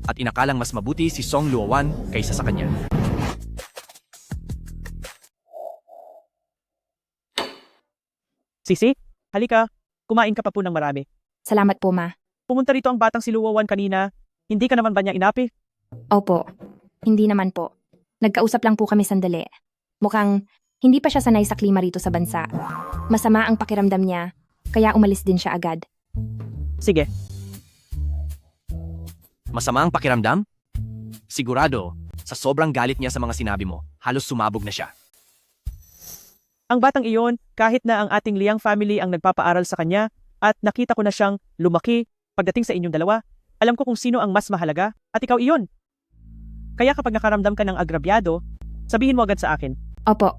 at inakalang mas mabuti si Song Luowan kaysa sa kanya? Sisi, halika. Kumain ka pa po ng marami. Salamat po, ma. Pumunta rito ang batang si Luowan kanina. Hindi ka naman ba niya inapi? Opo. Hindi naman po. Nagkausap lang po kami sandali. Mukhang hindi pa siya sanay sa klima rito sa bansa. Masama ang pakiramdam niya, kaya umalis din siya agad. Sige. Masama ang pakiramdam? Sigurado, sa sobrang galit niya sa mga sinabi mo, halos sumabog na siya. Ang batang iyon, kahit na ang ating Liang family ang nagpapaaral sa kanya at nakita ko na siyang lumaki pagdating sa inyong dalawa, alam ko kung sino ang mas mahalaga at ikaw iyon. Kaya kapag nakaramdam ka ng agrabyado, sabihin mo agad sa akin. Opo.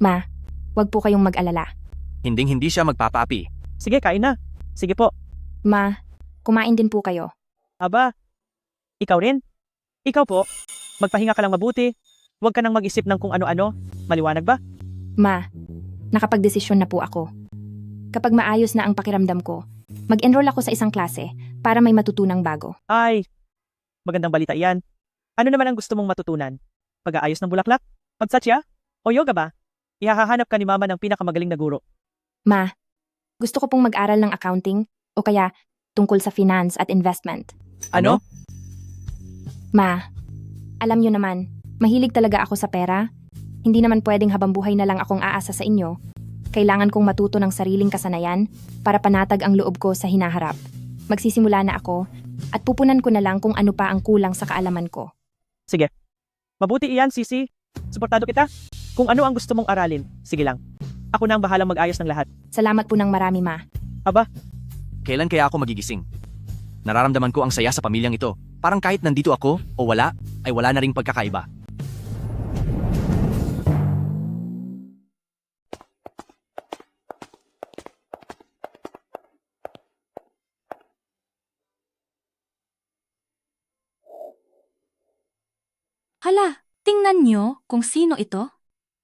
Ma, wag po kayong mag-alala. Hinding-hindi siya magpapaapi. Sige, kain na. Sige po. Ma, kumain din po kayo. Aba, ikaw rin? Ikaw po, magpahinga ka lang mabuti. Huwag ka nang mag-isip ng kung ano-ano. Maliwanag ba? Ma, Nakapagdesisyon na po ako. Kapag maayos na ang pakiramdam ko, mag-enroll ako sa isang klase para may matutunang bago. Ay, magandang balita yan. Ano naman ang gusto mong matutunan? Pag-aayos ng bulaklak? Pagsatya? O yoga ba? Ihahanap ka ni mama ng pinakamagaling na guro. Ma, gusto ko pong mag-aral ng accounting o kaya tungkol sa finance at investment. Ano? Ma, alam niyo naman, mahilig talaga ako sa pera. Hindi naman pwedeng habang buhay na lang akong aasa sa inyo. Kailangan kong matuto ng sariling kasanayan para panatag ang loob ko sa hinaharap. Magsisimula na ako at pupunan ko na lang kung ano pa ang kulang sa kaalaman ko. Sige. Mabuti iyan, Sisi. Suportado kita. Kung ano ang gusto mong aralin, sige lang. Ako na ang bahalang mag-ayos ng lahat. Salamat po ng marami, Ma. Aba, Kailan kaya ako magigising? Nararamdaman ko ang saya sa pamilyang ito. Parang kahit nandito ako o wala, ay wala na ring pagkakaiba. Hala, tingnan nyo kung sino ito.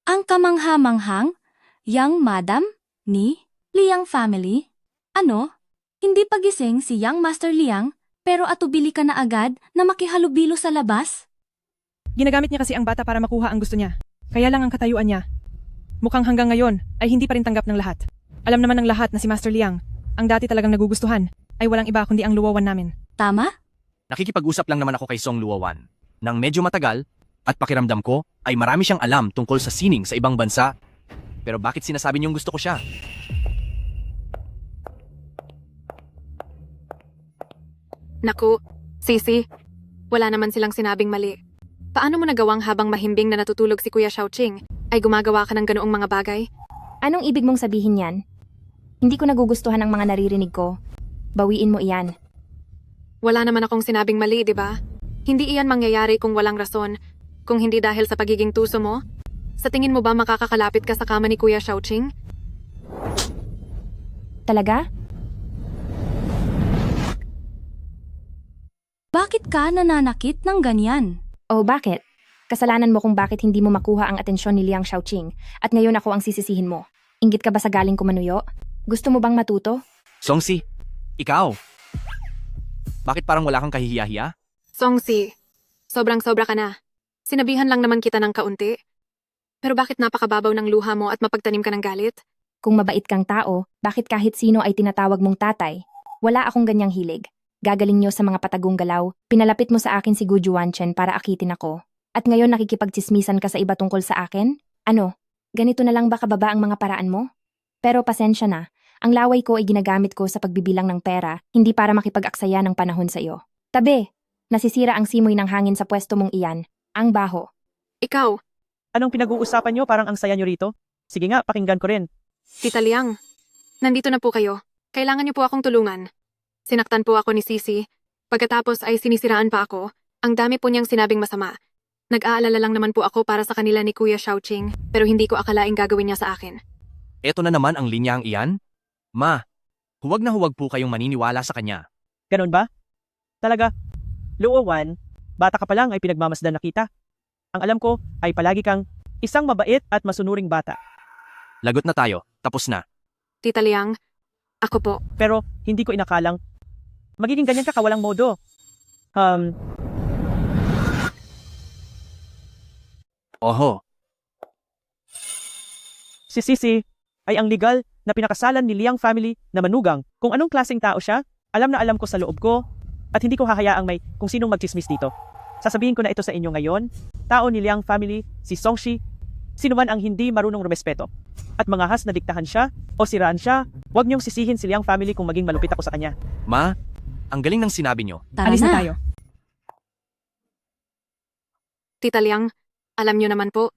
Ang kamangha-manghang, Yang Madam ni Liang family. Ano? Hindi pagising si Yang Master Liang, pero atubili ka na agad na makihalubilo sa labas? ginagamit niya kasi ang bata para makuha ang gusto niya. Kaya lang ang katayuan niya. Mukhang hanggang ngayon ay hindi pa rin tanggap ng lahat. Alam naman ng lahat na si Master Liang, ang dati talagang nagugustuhan, ay walang iba kundi ang luwawan namin. Tama? Nakikipag-usap lang naman ako kay Song Luowan. Nang medyo matagal, at pakiramdam ko ay marami siyang alam tungkol sa sining sa ibang bansa. Pero bakit sinasabi niyong gusto ko siya? Naku, Sisi, wala naman silang sinabing mali. Paano mo nagawang habang mahimbing na natutulog si Kuya Xiaoqing ay gumagawa ka ng ganoong mga bagay? Anong ibig mong sabihin yan? Hindi ko nagugustuhan ang mga naririnig ko. Bawiin mo iyan. Wala naman akong sinabing mali, di ba? Hindi iyan mangyayari kung walang rason, kung hindi dahil sa pagiging tuso mo. Sa tingin mo ba makakakalapit ka sa kama ni Kuya Xiaoqing? Talaga? Bakit ka nananakit ng ganyan? O bakit? Kasalanan mo kung bakit hindi mo makuha ang atensyon ni Liang Xiaoqing at ngayon ako ang sisisihin mo. Inggit ka ba sa galing ko manuyo? Gusto mo bang matuto? Songsi, ikaw. Bakit parang wala kang kahihiya-hiya? Songsi, sobrang-sobra ka na. Sinabihan lang naman kita ng kaunti. Pero bakit napakababaw ng luha mo at mapagtanim ka ng galit? Kung mabait kang tao, bakit kahit sino ay tinatawag mong tatay? Wala akong ganyang hilig. Gagaling nyo sa mga patagong galaw, pinalapit mo sa akin si Gu Juanchen para akitin ako. At ngayon nakikipagtsismisan ka sa iba tungkol sa akin? Ano? Ganito na lang ba kababa ang mga paraan mo? Pero pasensya na, ang laway ko ay ginagamit ko sa pagbibilang ng pera, hindi para makipag-aksaya ng panahon sa iyo. Tabi! Nasisira ang simoy ng hangin sa pwesto mong iyan. Ang baho. Ikaw, Anong pinag-uusapan niyo? Parang ang saya niyo rito. Sige nga, pakinggan ko rin. Tita Liang, nandito na po kayo. Kailangan niyo po akong tulungan. Sinaktan po ako ni Sisi. Pagkatapos ay sinisiraan pa ako. Ang dami po niyang sinabing masama. Nag-aalala lang naman po ako para sa kanila ni Kuya Xiaoqing, pero hindi ko akalaing gagawin niya sa akin. Eto na naman ang linyang iyan? Ma, huwag na huwag po kayong maniniwala sa kanya. Ganon ba? Talaga? Luowan, bata ka pa lang ay pinagmamasdan na kita. Ang alam ko ay palagi kang isang mabait at masunuring bata. Lagot na tayo, tapos na. Tita Liang, ako po. Pero hindi ko inakalang magiging ganyan ka kawalang modo. Oho, Si Sisi ay ang legal na pinakasalan ni Liang family na manugang. Kung anong klaseng tao siya, alam na alam ko sa loob ko at hindi ko hahayaang may kung sinong magchismis dito. Sasabihin ko na ito sa inyo ngayon, tao ni Liang family, si Songshi, sino man ang hindi marunong rumespeto at mangahas na diktahan siya o siraan siya, huwag niyong sisihin si Liang family kung maging malupit ako sa kanya. ma, ang galing ng sinabi nyo. Tara Alis na. na tayo. Tita Liang, alam niyo naman po,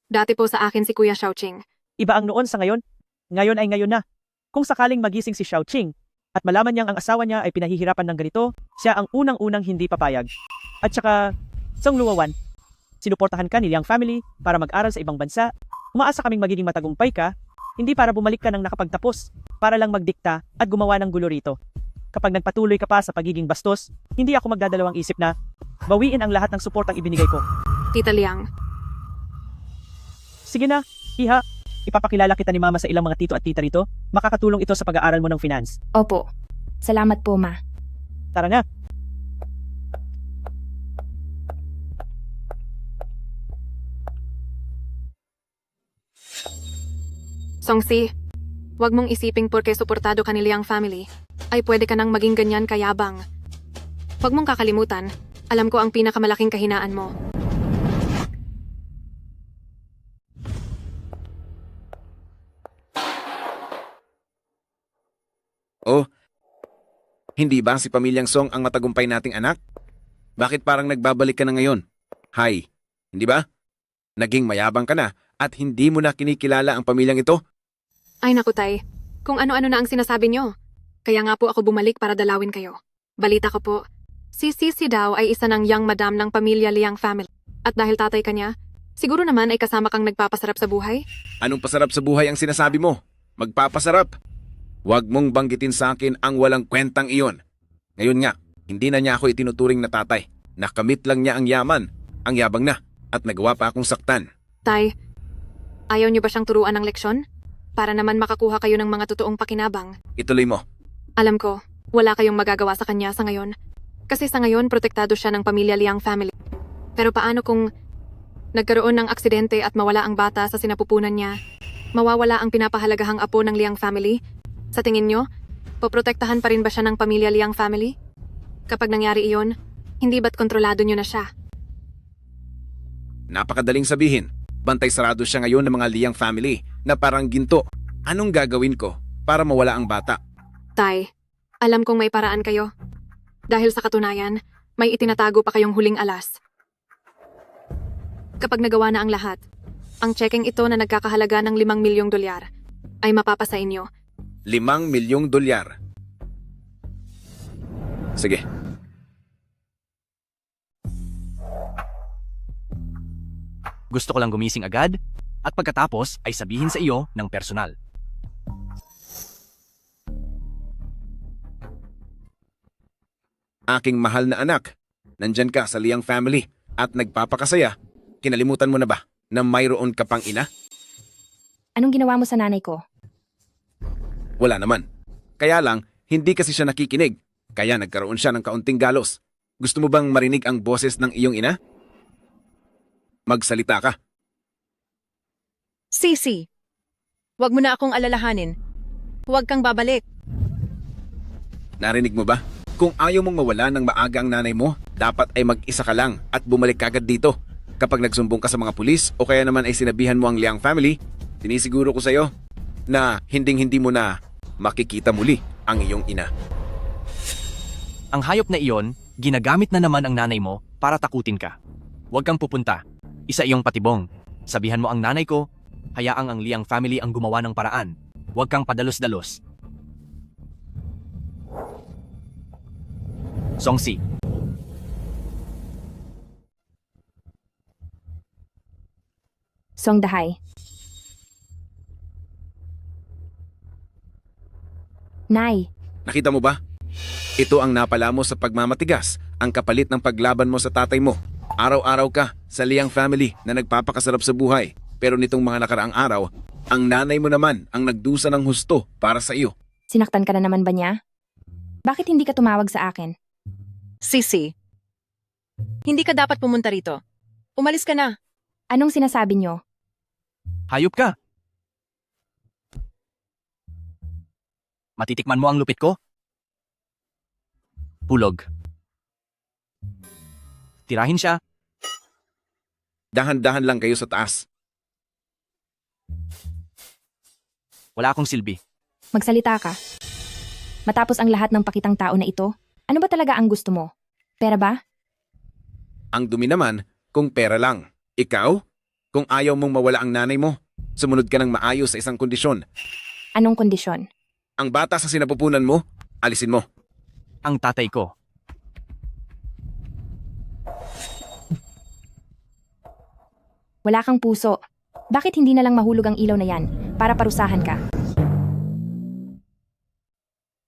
dati po sa akin si Kuya Xiaoqing. Iba ang noon sa ngayon. Ngayon ay ngayon na. Kung sakaling magising si Xiaoqing at malaman niyang ang asawa niya ay pinahihirapan ng ganito, siya ang unang-unang hindi papayag. At saka, Song Luowan, sinuportahan ka ni Liang family para mag-aral sa ibang bansa. Umaasa kaming magiging matagumpay ka, hindi para bumalik ka ng nakapagtapos, para lang magdikta at gumawa ng gulo rito. Kapag nagpatuloy ka pa sa pagiging bastos, hindi ako magdadalawang isip na bawiin ang lahat ng suportang ibinigay ko. Tita Liang, Sige na, iha, ipapakilala kita ni Mama sa ilang mga tito at tita rito. Makakatulong ito sa pag-aaral mo ng finance. Opo. Salamat po, Ma. Tara na. Songsi, wag mong isiping porke suportado ka ni Liang family, ay pwede ka nang maging ganyan kayabang. Wag mong kakalimutan, alam ko ang pinakamalaking kahinaan mo. Oh, hindi ba si Pamilyang Song ang matagumpay nating anak? Bakit parang nagbabalik ka na ngayon? Hay, hindi ba? Naging mayabang ka na at hindi mo na kinikilala ang pamilyang ito? Ay naku tay, kung ano-ano na ang sinasabi nyo. Kaya nga po ako bumalik para dalawin kayo. Balita ko po, si Sisi daw ay isa ng young madam ng pamilya Liang family. At dahil tatay ka niya, siguro naman ay kasama kang nagpapasarap sa buhay? Anong pasarap sa buhay ang sinasabi mo? Magpapasarap. Huwag mong banggitin sa akin ang walang kwentang iyon. Ngayon nga, hindi na niya ako itinuturing na tatay. Nakamit lang niya ang yaman, ang yabang na, at nagawa pa akong saktan. Tay, ayaw niyo ba siyang turuan ng leksyon? Para naman makakuha kayo ng mga totoong pakinabang. Ituloy mo. Alam ko, wala kayong magagawa sa kanya sa ngayon. Kasi sa ngayon, protektado siya ng pamilya Liang family. Pero paano kung nagkaroon ng aksidente at mawala ang bata sa sinapupunan niya? Mawawala ang pinapahalagahang apo ng Liang family? Sa tingin nyo, poprotektahan pa rin ba siya ng pamilya Liang family? Kapag nangyari iyon, hindi ba't kontrolado nyo na siya? Napakadaling sabihin. Bantay sarado siya ngayon ng mga Liang family na parang ginto. Anong gagawin ko para mawala ang bata? Tay, alam kong may paraan kayo. Dahil sa katunayan, may itinatago pa kayong huling alas. Kapag nagawa na ang lahat, ang checking ito na nagkakahalaga ng 5 milyong dolyar ay mapapasa inyo. 5 milyong dolyar. Sige. Gusto ko lang gumising agad at pagkatapos ay sabihin sa iyo ng personal. Aking mahal na anak, nandyan ka sa Liang family at nagpapakasaya. Kinalimutan mo na ba na mayroon ka pang ina? Anong ginawa mo sa nanay ko? Wala naman. Kaya lang, hindi kasi siya nakikinig. Kaya nagkaroon siya ng kaunting galos. Gusto mo bang marinig ang boses ng iyong ina? Magsalita ka. Sisi, wag mo na akong alalahanin. Huwag kang babalik. Narinig mo ba? Kung ayaw mong mawala ng maaga ang nanay mo, dapat ay mag-isa ka lang at bumalik kagad dito. Kapag nagsumbong ka sa mga pulis o kaya naman ay sinabihan mo ang Liang family, sinisiguro ko sa iyo na hinding-hindi mo na makikita muli ang iyong ina. Ang hayop na iyon, ginagamit na naman ang nanay mo para takutin ka. Huwag kang pupunta. Isa iyong patibong. Sabihan mo ang nanay ko, hayaang ang Liang family ang gumawa ng paraan. Huwag kang padalos-dalos. Songsi, Song Dahay. Nay, Nakita mo ba? Ito ang napala mo sa pagmamatigas, ang kapalit ng paglaban mo sa tatay mo. Araw-araw ka sa Liang family na nagpapakasarap sa buhay. Pero nitong mga nakaraang araw, ang nanay mo naman ang nagdusa ng husto para sa iyo. sinaktan ka na naman ba niya? Bakit hindi ka tumawag sa akin? Sisi, hindi ka dapat pumunta rito. Umalis ka na. Anong sinasabi niyo? hayop ka. Matitikman mo ang lupit ko? Hulog. Tirahin siya. Dahan-dahan lang kayo sa taas. Wala akong silbi. Magsalita ka. Matapos ang lahat ng pakitang tao na ito, ano ba talaga ang gusto mo? Pera ba? Ang dumi naman kung pera lang. Ikaw? Kung ayaw mong mawala ang nanay mo, sumunod ka ng maayos sa isang kondisyon. Anong kondisyon? Ang bata sa sinapupunan mo, alisin mo. Ang tatay ko. Wala kang puso. Bakit hindi na lang mahulog ang ilaw na yan para parusahan ka?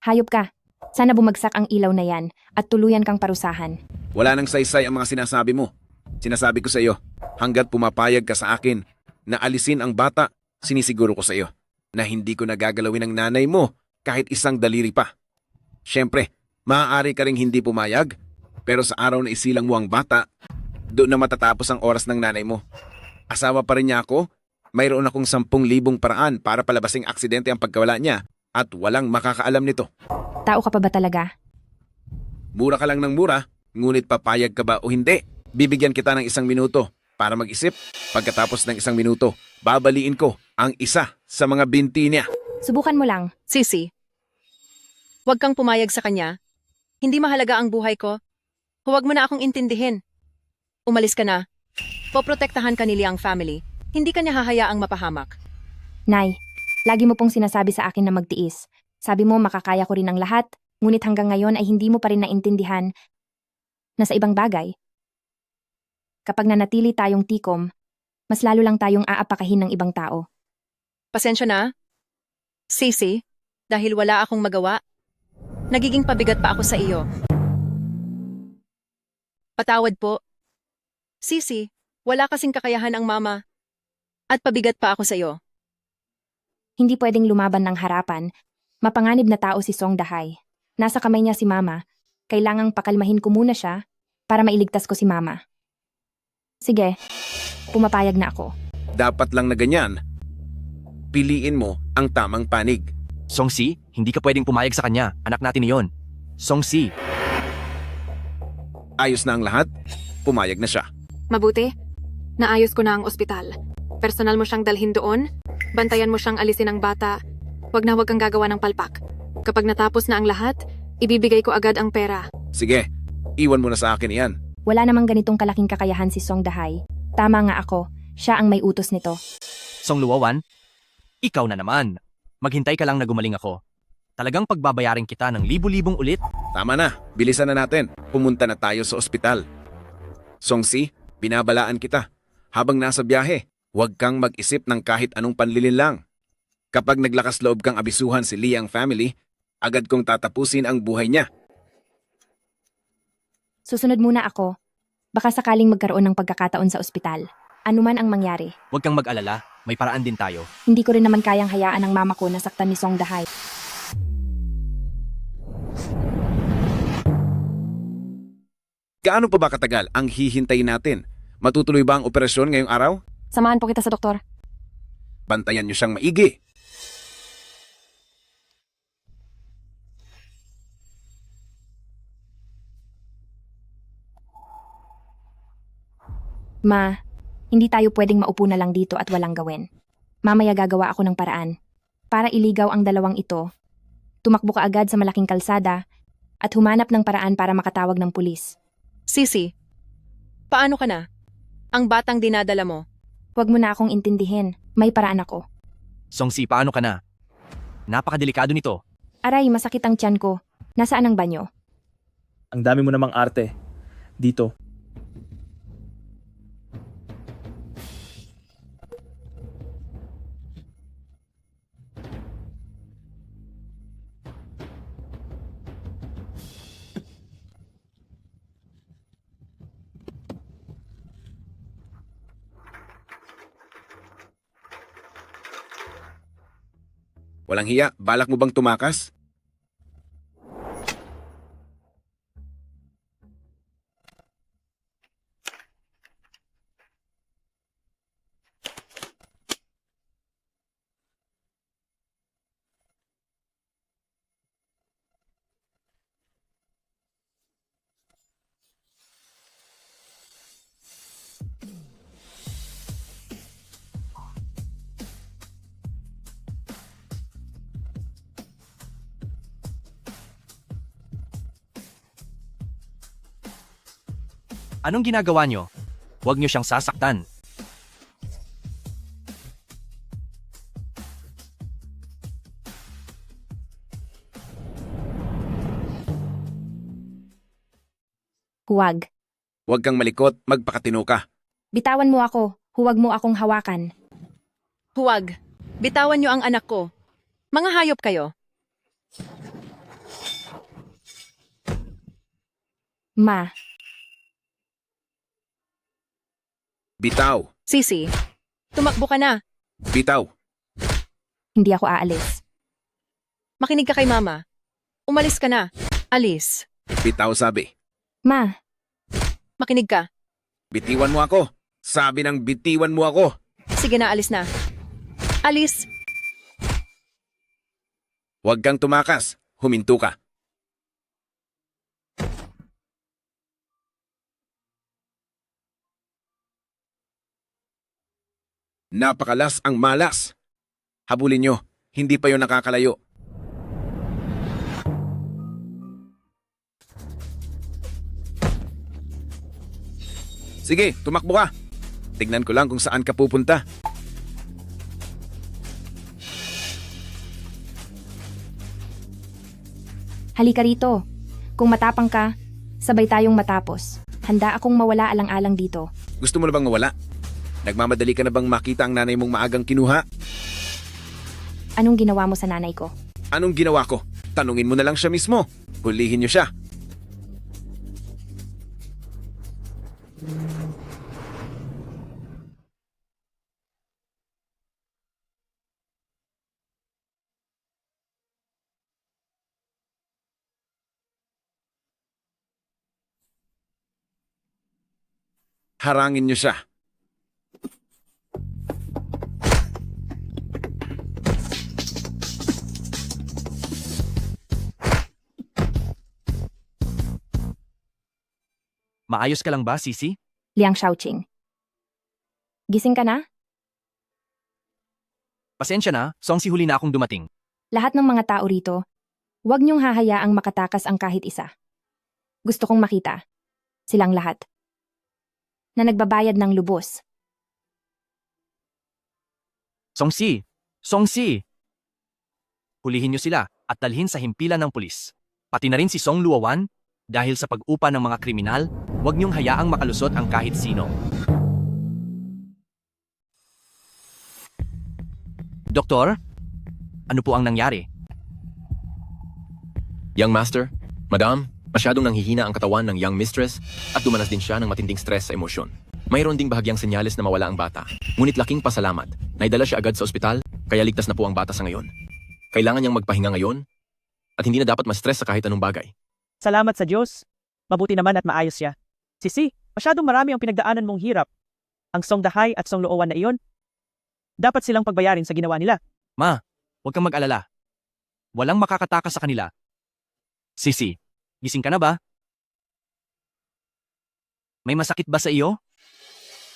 Hayop ka. Sana bumagsak ang ilaw na yan at tuluyan kang parusahan. Wala nang saysay ang mga sinasabi mo. Sinasabi ko sa iyo, hanggat pumapayag ka sa akin na alisin ang bata Sinisiguro ko sa iyo na hindi ko nagagalawin ng nanay mo kahit isang daliri pa. Siyempre, maaari ka ring hindi pumayag, pero sa araw na isilang mo ang bata, doon na matatapos ang oras ng nanay mo. Asawa pa rin niya ako, mayroon akong 10,000 paraan para palabasing aksidente ang pagkawala niya at walang makakaalam nito. Tao ka pa ba talaga? Mura ka lang ng mura, ngunit papayag ka ba o hindi? Bibigyan kita ng 1 minuto para mag-isip. Pagkatapos ng 1 minuto, babaliin ko ang isa sa mga binti niya. Subukan mo lang. Sisi, huwag kang pumayag sa kanya. Hindi mahalaga ang buhay ko. Huwag mo na akong intindihin. Umalis ka na. Poprotektahan ka ni Liang family. Hindi ka niya hahayaang mapahamak. Nay, lagi mo pong sinasabi sa akin na magtiis. Sabi mo makakaya ko rin ang lahat, ngunit hanggang ngayon ay hindi mo pa rin naintindihan na sa ibang bagay. Kapag nanatili tayong tikom, mas lalo lang tayong aapakahin ng ibang tao. Pasensya na. Sisi, dahil wala akong magawa, nagiging pabigat pa ako sa iyo. Patawad po. Sisi, wala kasing kakayahan ang mama. At pabigat pa ako sa iyo. Hindi pwedeng lumaban ng harapan. Mapanganib na tao si Song Dahay. Nasa kamay niya si mama. Kailangang pakalmahin ko muna siya para mailigtas ko si mama. Sige, pumapayag na ako. Dapat lang na ganyan. Piliin mo ang tamang panig. Songsi, hindi ka pwedeng pumayag sa kanya. Anak natin iyon. Songsi, Ayos na ang lahat, pumayag na siya. Mabuti. Naayos ko na ang ospital. Personal mo siyang dalhin doon. Bantayan mo siyang alisin ang bata. Huwag kang gagawa ng palpak. Kapag natapos na ang lahat, ibibigay ko agad ang pera. Sige, iwan mo na sa akin iyan. Wala namang ganitong kalaking kakayahan si Song Dahay. Tama nga ako, siya ang may utos nito. Song Luwawan, ikaw na naman. Maghintay ka lang na gumaling ako. Talagang pagbabayarin kita ng libu-libong ulit. Tama na, bilisan na natin. Pumunta na tayo sa ospital. Songsi, binabalaan kita. Habang nasa biyahe, huwag kang mag-isip ng kahit anong panlilinlang. Kapag naglakas loob kang abisuhan si Liang family, agad kong tatapusin ang buhay niya. Susunod muna ako. Baka sakaling magkaroon ng pagkakataon sa ospital. Ano man ang mangyari. Huwag kang mag-alala, may paraan din tayo. Hindi ko rin naman kayang hayaan ang mama ko na saktan ni Song Dahay. Gaano pa ba katagal ang hihintayin natin? Matutuloy ba ang operasyon ngayong araw? Samahan po kita sa doktor. Bantayan niyo siyang maigi. Ma, hindi tayo pwedeng maupo na lang dito at walang gawin. Mamaya gagawa ako ng paraan. Para iligaw ang dalawang ito, tumakbo ka agad sa malaking kalsada at humanap ng paraan para makatawag ng pulis. Sisi, paano ka na? Ang batang dinadala mo. Huwag mo na akong intindihin. May paraan ako. Songsi, paano ka na? Napakadelikado nito. Aray, masakit ang tiyan ko. Nasaan ang banyo? Ang dami mo namang arte. Dito. Walang hiya, balak mo bang tumakas? Anong ginagawa nyo? Huwag nyo siyang sasaktan. Huwag. Huwag kang malikot, magpakatino ka. Bitawan mo ako. Huwag mo akong hawakan. Huwag. Bitawan niyo ang anak ko. Mga hayop kayo. Ma, Bitaw, Sisi, tumakbo ka na. bitaw. Hindi ako aalis. Makinig ka kay mama. Umalis ka na. Alis. Bitaw sabi. Ma, Makinig ka. Bitiwan mo ako. Sabi ng bitiwan mo ako. Sige na, alis na. Alis. Huwag kang tumakas. Huminto ka. Napakalas ang malas. Habulin nyo. Hindi pa yun nakakalayo. Sige, tumakbo ka. Tignan ko lang kung saan ka pupunta. halika rito. Kung matapang ka, sabay tayong matapos. Handa akong mawala alang-alang dito. Gusto mo na bang mawala? Nagmamadali ka na bang makita ang nanay mong maagang kinuha? Anong ginawa mo sa nanay ko? Anong ginawa ko? Tanungin mo na lang siya mismo. Hulihin niyo siya. Harangin niyo siya. Maayos ka lang ba, Sisi? Liang Shaoqing. Gising ka na? Pasensya na, Songsi huli na akong dumating. Lahat ng mga tao rito, huwag niyong hahayaang makatakas ang kahit isa. Gusto kong makita. Silang lahat. Na nagbabayad ng lubos. Songsi! Songsi! Hulihin niyo sila at dalhin sa himpilan ng pulis. Pati na rin si Song Luowan, dahil sa pag-upa ng mga kriminal, huwag niyong hayaang makalusot ang kahit sino. Doktor, ano po ang nangyari? Young Master, Madam, masyadong nanghihina ang katawan ng young mistress at dumanas din siya ng matinding stress sa emosyon. Mayroon ding bahagyang senyales na mawala ang bata. Ngunit laking pasalamat, naidala siya agad sa ospital, kaya ligtas na po ang bata sa ngayon. Kailangan niyang magpahinga ngayon at hindi na dapat ma-stress sa kahit anong bagay. Salamat sa Diyos. Mabuti naman at maayos siya. Sisi, masyadong marami ang pinagdaanan mong hirap. Ang Song Dahay at Song Luowan na iyon, dapat silang pagbayarin sa ginawa nila. Ma, huwag kang mag-alala. Walang makakatakas sa kanila. Sisi, gising ka na ba? May masakit ba sa iyo?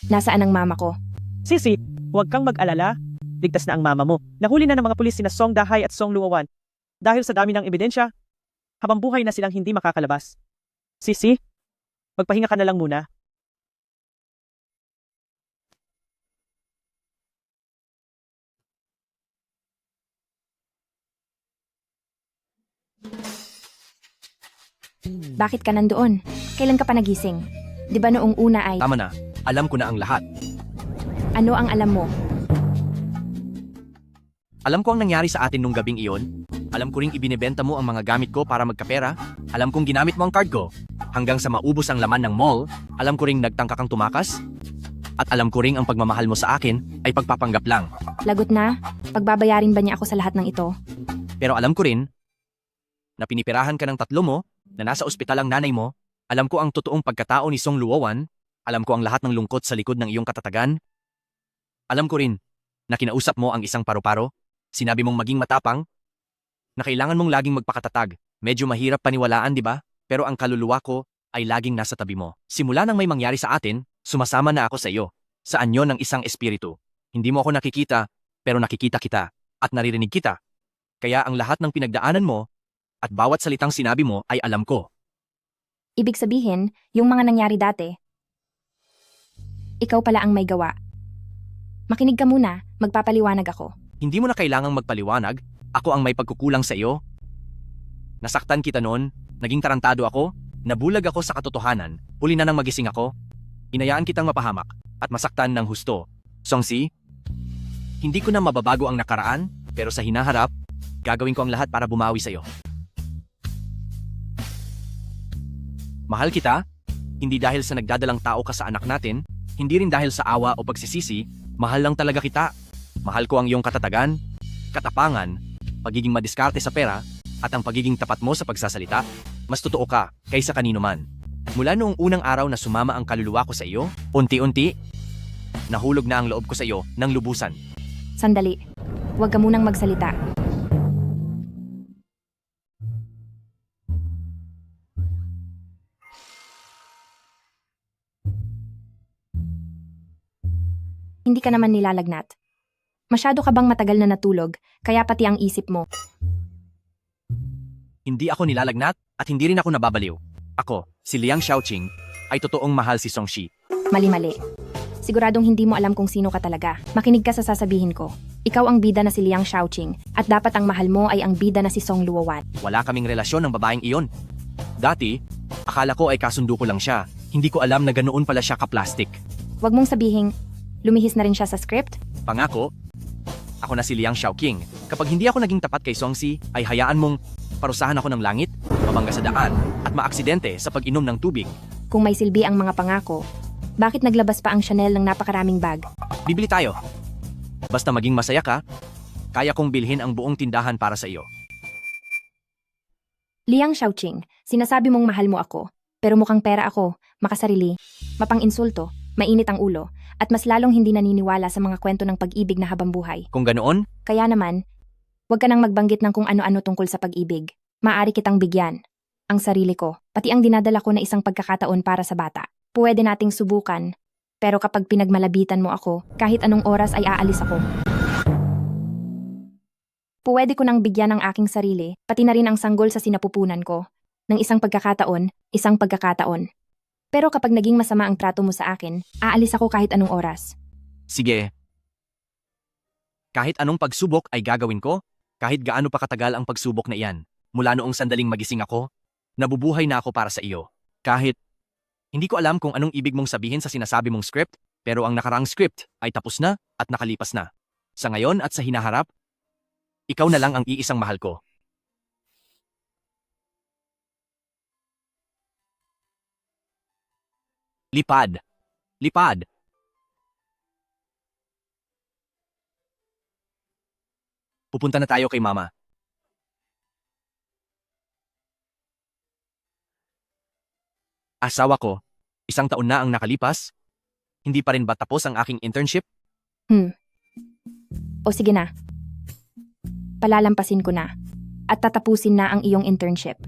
Nasaan ang mama ko? Sisi, huwag kang mag-alala. Ligtas na ang mama mo. Nahuli na ng mga pulis sina Song Dahay at Song Luowan. Dahil sa dami ng ebidensya, habang buhay na silang hindi makakalabas. Sisi, magpahinga ka na lang muna. Bakit ka nandoon? Kailan ka pa nagising? Di ba noong una ay... Tama na, alam ko na ang lahat. Ano ang alam mo? Alam ko ang nangyari sa atin nung gabing iyon. Alam ko ring ibinebenta mo ang mga gamit ko para magkapera. Alam kong ginamit mo ang card ko. Hanggang sa maubos ang laman ng mall, alam ko ring nagtangka kang tumakas. At alam ko ring ang pagmamahal mo sa akin ay pagpapanggap lang. Lagot na? Pagbabayarin ba niya ako sa lahat ng ito? Pero alam ko rin na pinipirahan ka ng tatlo mo, na nasa ospital ang nanay mo. Alam ko ang totoong pagkatao ni Song Luowan. Alam ko ang lahat ng lungkot sa likod ng iyong katatagan. Alam ko rin na kinausap mo ang isang paru-paro. Sinabi mong maging matapang, na kailangan mong laging magpakatatag. Medyo mahirap paniwalaan, di ba? Pero ang kaluluwa ko ay laging nasa tabi mo. Simula nang may mangyari sa atin, sumasama na ako sa iyo. Sa anyo ng isang espiritu. Hindi mo ako nakikita, pero nakikita kita at naririnig kita. Kaya ang lahat ng pinagdaanan mo at bawat salitang sinabi mo ay alam ko. Ibig sabihin, yung mga nangyari dati, ikaw pala ang may gawa. Makinig ka muna, magpapaliwanag ako. Hindi mo na kailangang magpaliwanag. Ako ang may pagkukulang sa iyo. Nasaktan kita noon, naging tarantado ako, nabulag ako sa katotohanan, huli na nang magising ako. Inayaan kitang mapahamak at masaktan ng husto. Songsi, hindi ko na mababago ang nakaraan, pero sa hinaharap, gagawin ko ang lahat para bumawi sa iyo. Mahal kita, hindi dahil sa nagdadalang tao ka sa anak natin, hindi rin dahil sa awa o pagsisisi, mahal lang talaga kita. Mahal ko ang iyong katatagan, katapangan, pagiging madiskarte sa pera, at ang pagiging tapat mo sa pagsasalita, mas totoo ka kaysa kanino man. Mula noong unang araw na sumama ang kaluluwa ko sa iyo, unti-unti, nahulog na ang loob ko sa iyo ng lubusan. Sandali. Huwag ka munang magsalita. Hindi ka naman nilalagnat. Masyado ka bang matagal na natulog, kaya pati ang isip mo. Hindi ako nilalagnat at hindi rin ako nababaliw. Ako, si Liang Xiaoqing, ay totoong mahal si Songshi. Mali-mali. Siguradong hindi mo alam kung sino ka talaga. Makinig ka sa sasabihin ko. Ikaw ang bida na si Liang Xiaoqing at dapat ang mahal mo ay ang bida na si Song Luowan. Wala kaming relasyon ng babaeng iyon. Dati, akala ko ay kasundo ko lang siya. Hindi ko alam na ganoon pala siya ka-plastic. Huwag mong sabihing, lumihis na rin siya sa script? Pangako, ako na si Liang Xiaoqing. Kapag hindi ako naging tapat kay Songsi, ay hayaan mong parusahan ako ng langit, mabangga sa daan, at maaksidente sa pag-inom ng tubig. Kung may silbi ang mga pangako, bakit naglabas pa ang Chanel ng napakaraming bag? Bibili tayo. Basta maging masaya ka, kaya kong bilhin ang buong tindahan para sa iyo. Liang Xiaoqing, sinasabi mong mahal mo ako, pero mukhang pera ako, makasarili, mapang-insulto, mainit ang ulo, at mas lalong hindi naniniwala sa mga kwento ng pag-ibig na habang buhay. Kung ganoon, Kaya naman, huwag ka nang magbanggit ng kung ano-ano tungkol sa pag-ibig. Maaari kitang bigyan. Ang sarili ko, pati ang dinadala ko na isang pagkakataon para sa bata. Pwede nating subukan, pero kapag pinagmalabitan mo ako, kahit anong oras ay aalis ako. Pwede ko nang bigyan ng aking sarili, pati na rin ang sanggol sa sinapupunan ko. Ng isang pagkakataon, isang pagkakataon. Pero kapag naging masama ang trato mo sa akin, aalis ako kahit anong oras. sige. Kahit anong pagsubok ay gagawin ko, kahit gaano pa katagal ang pagsubok na iyan. Mula noong sandaling magising ako, nabubuhay na ako para sa iyo. Kahit, hindi ko alam kung anong ibig mong sabihin sa sinasabi mong script, pero ang nakaraang script ay tapos na at nakalipas na. Sa ngayon at sa hinaharap, ikaw na lang ang iisang mahal ko. Lipad. Lipad. Pupunta na tayo kay Mama. Asawa ko, 1 taon na ang nakalipas. Hindi pa rin ba tapos ang aking internship? O sige na. Palalampasin ko na. At tatapusin na ang iyong internship.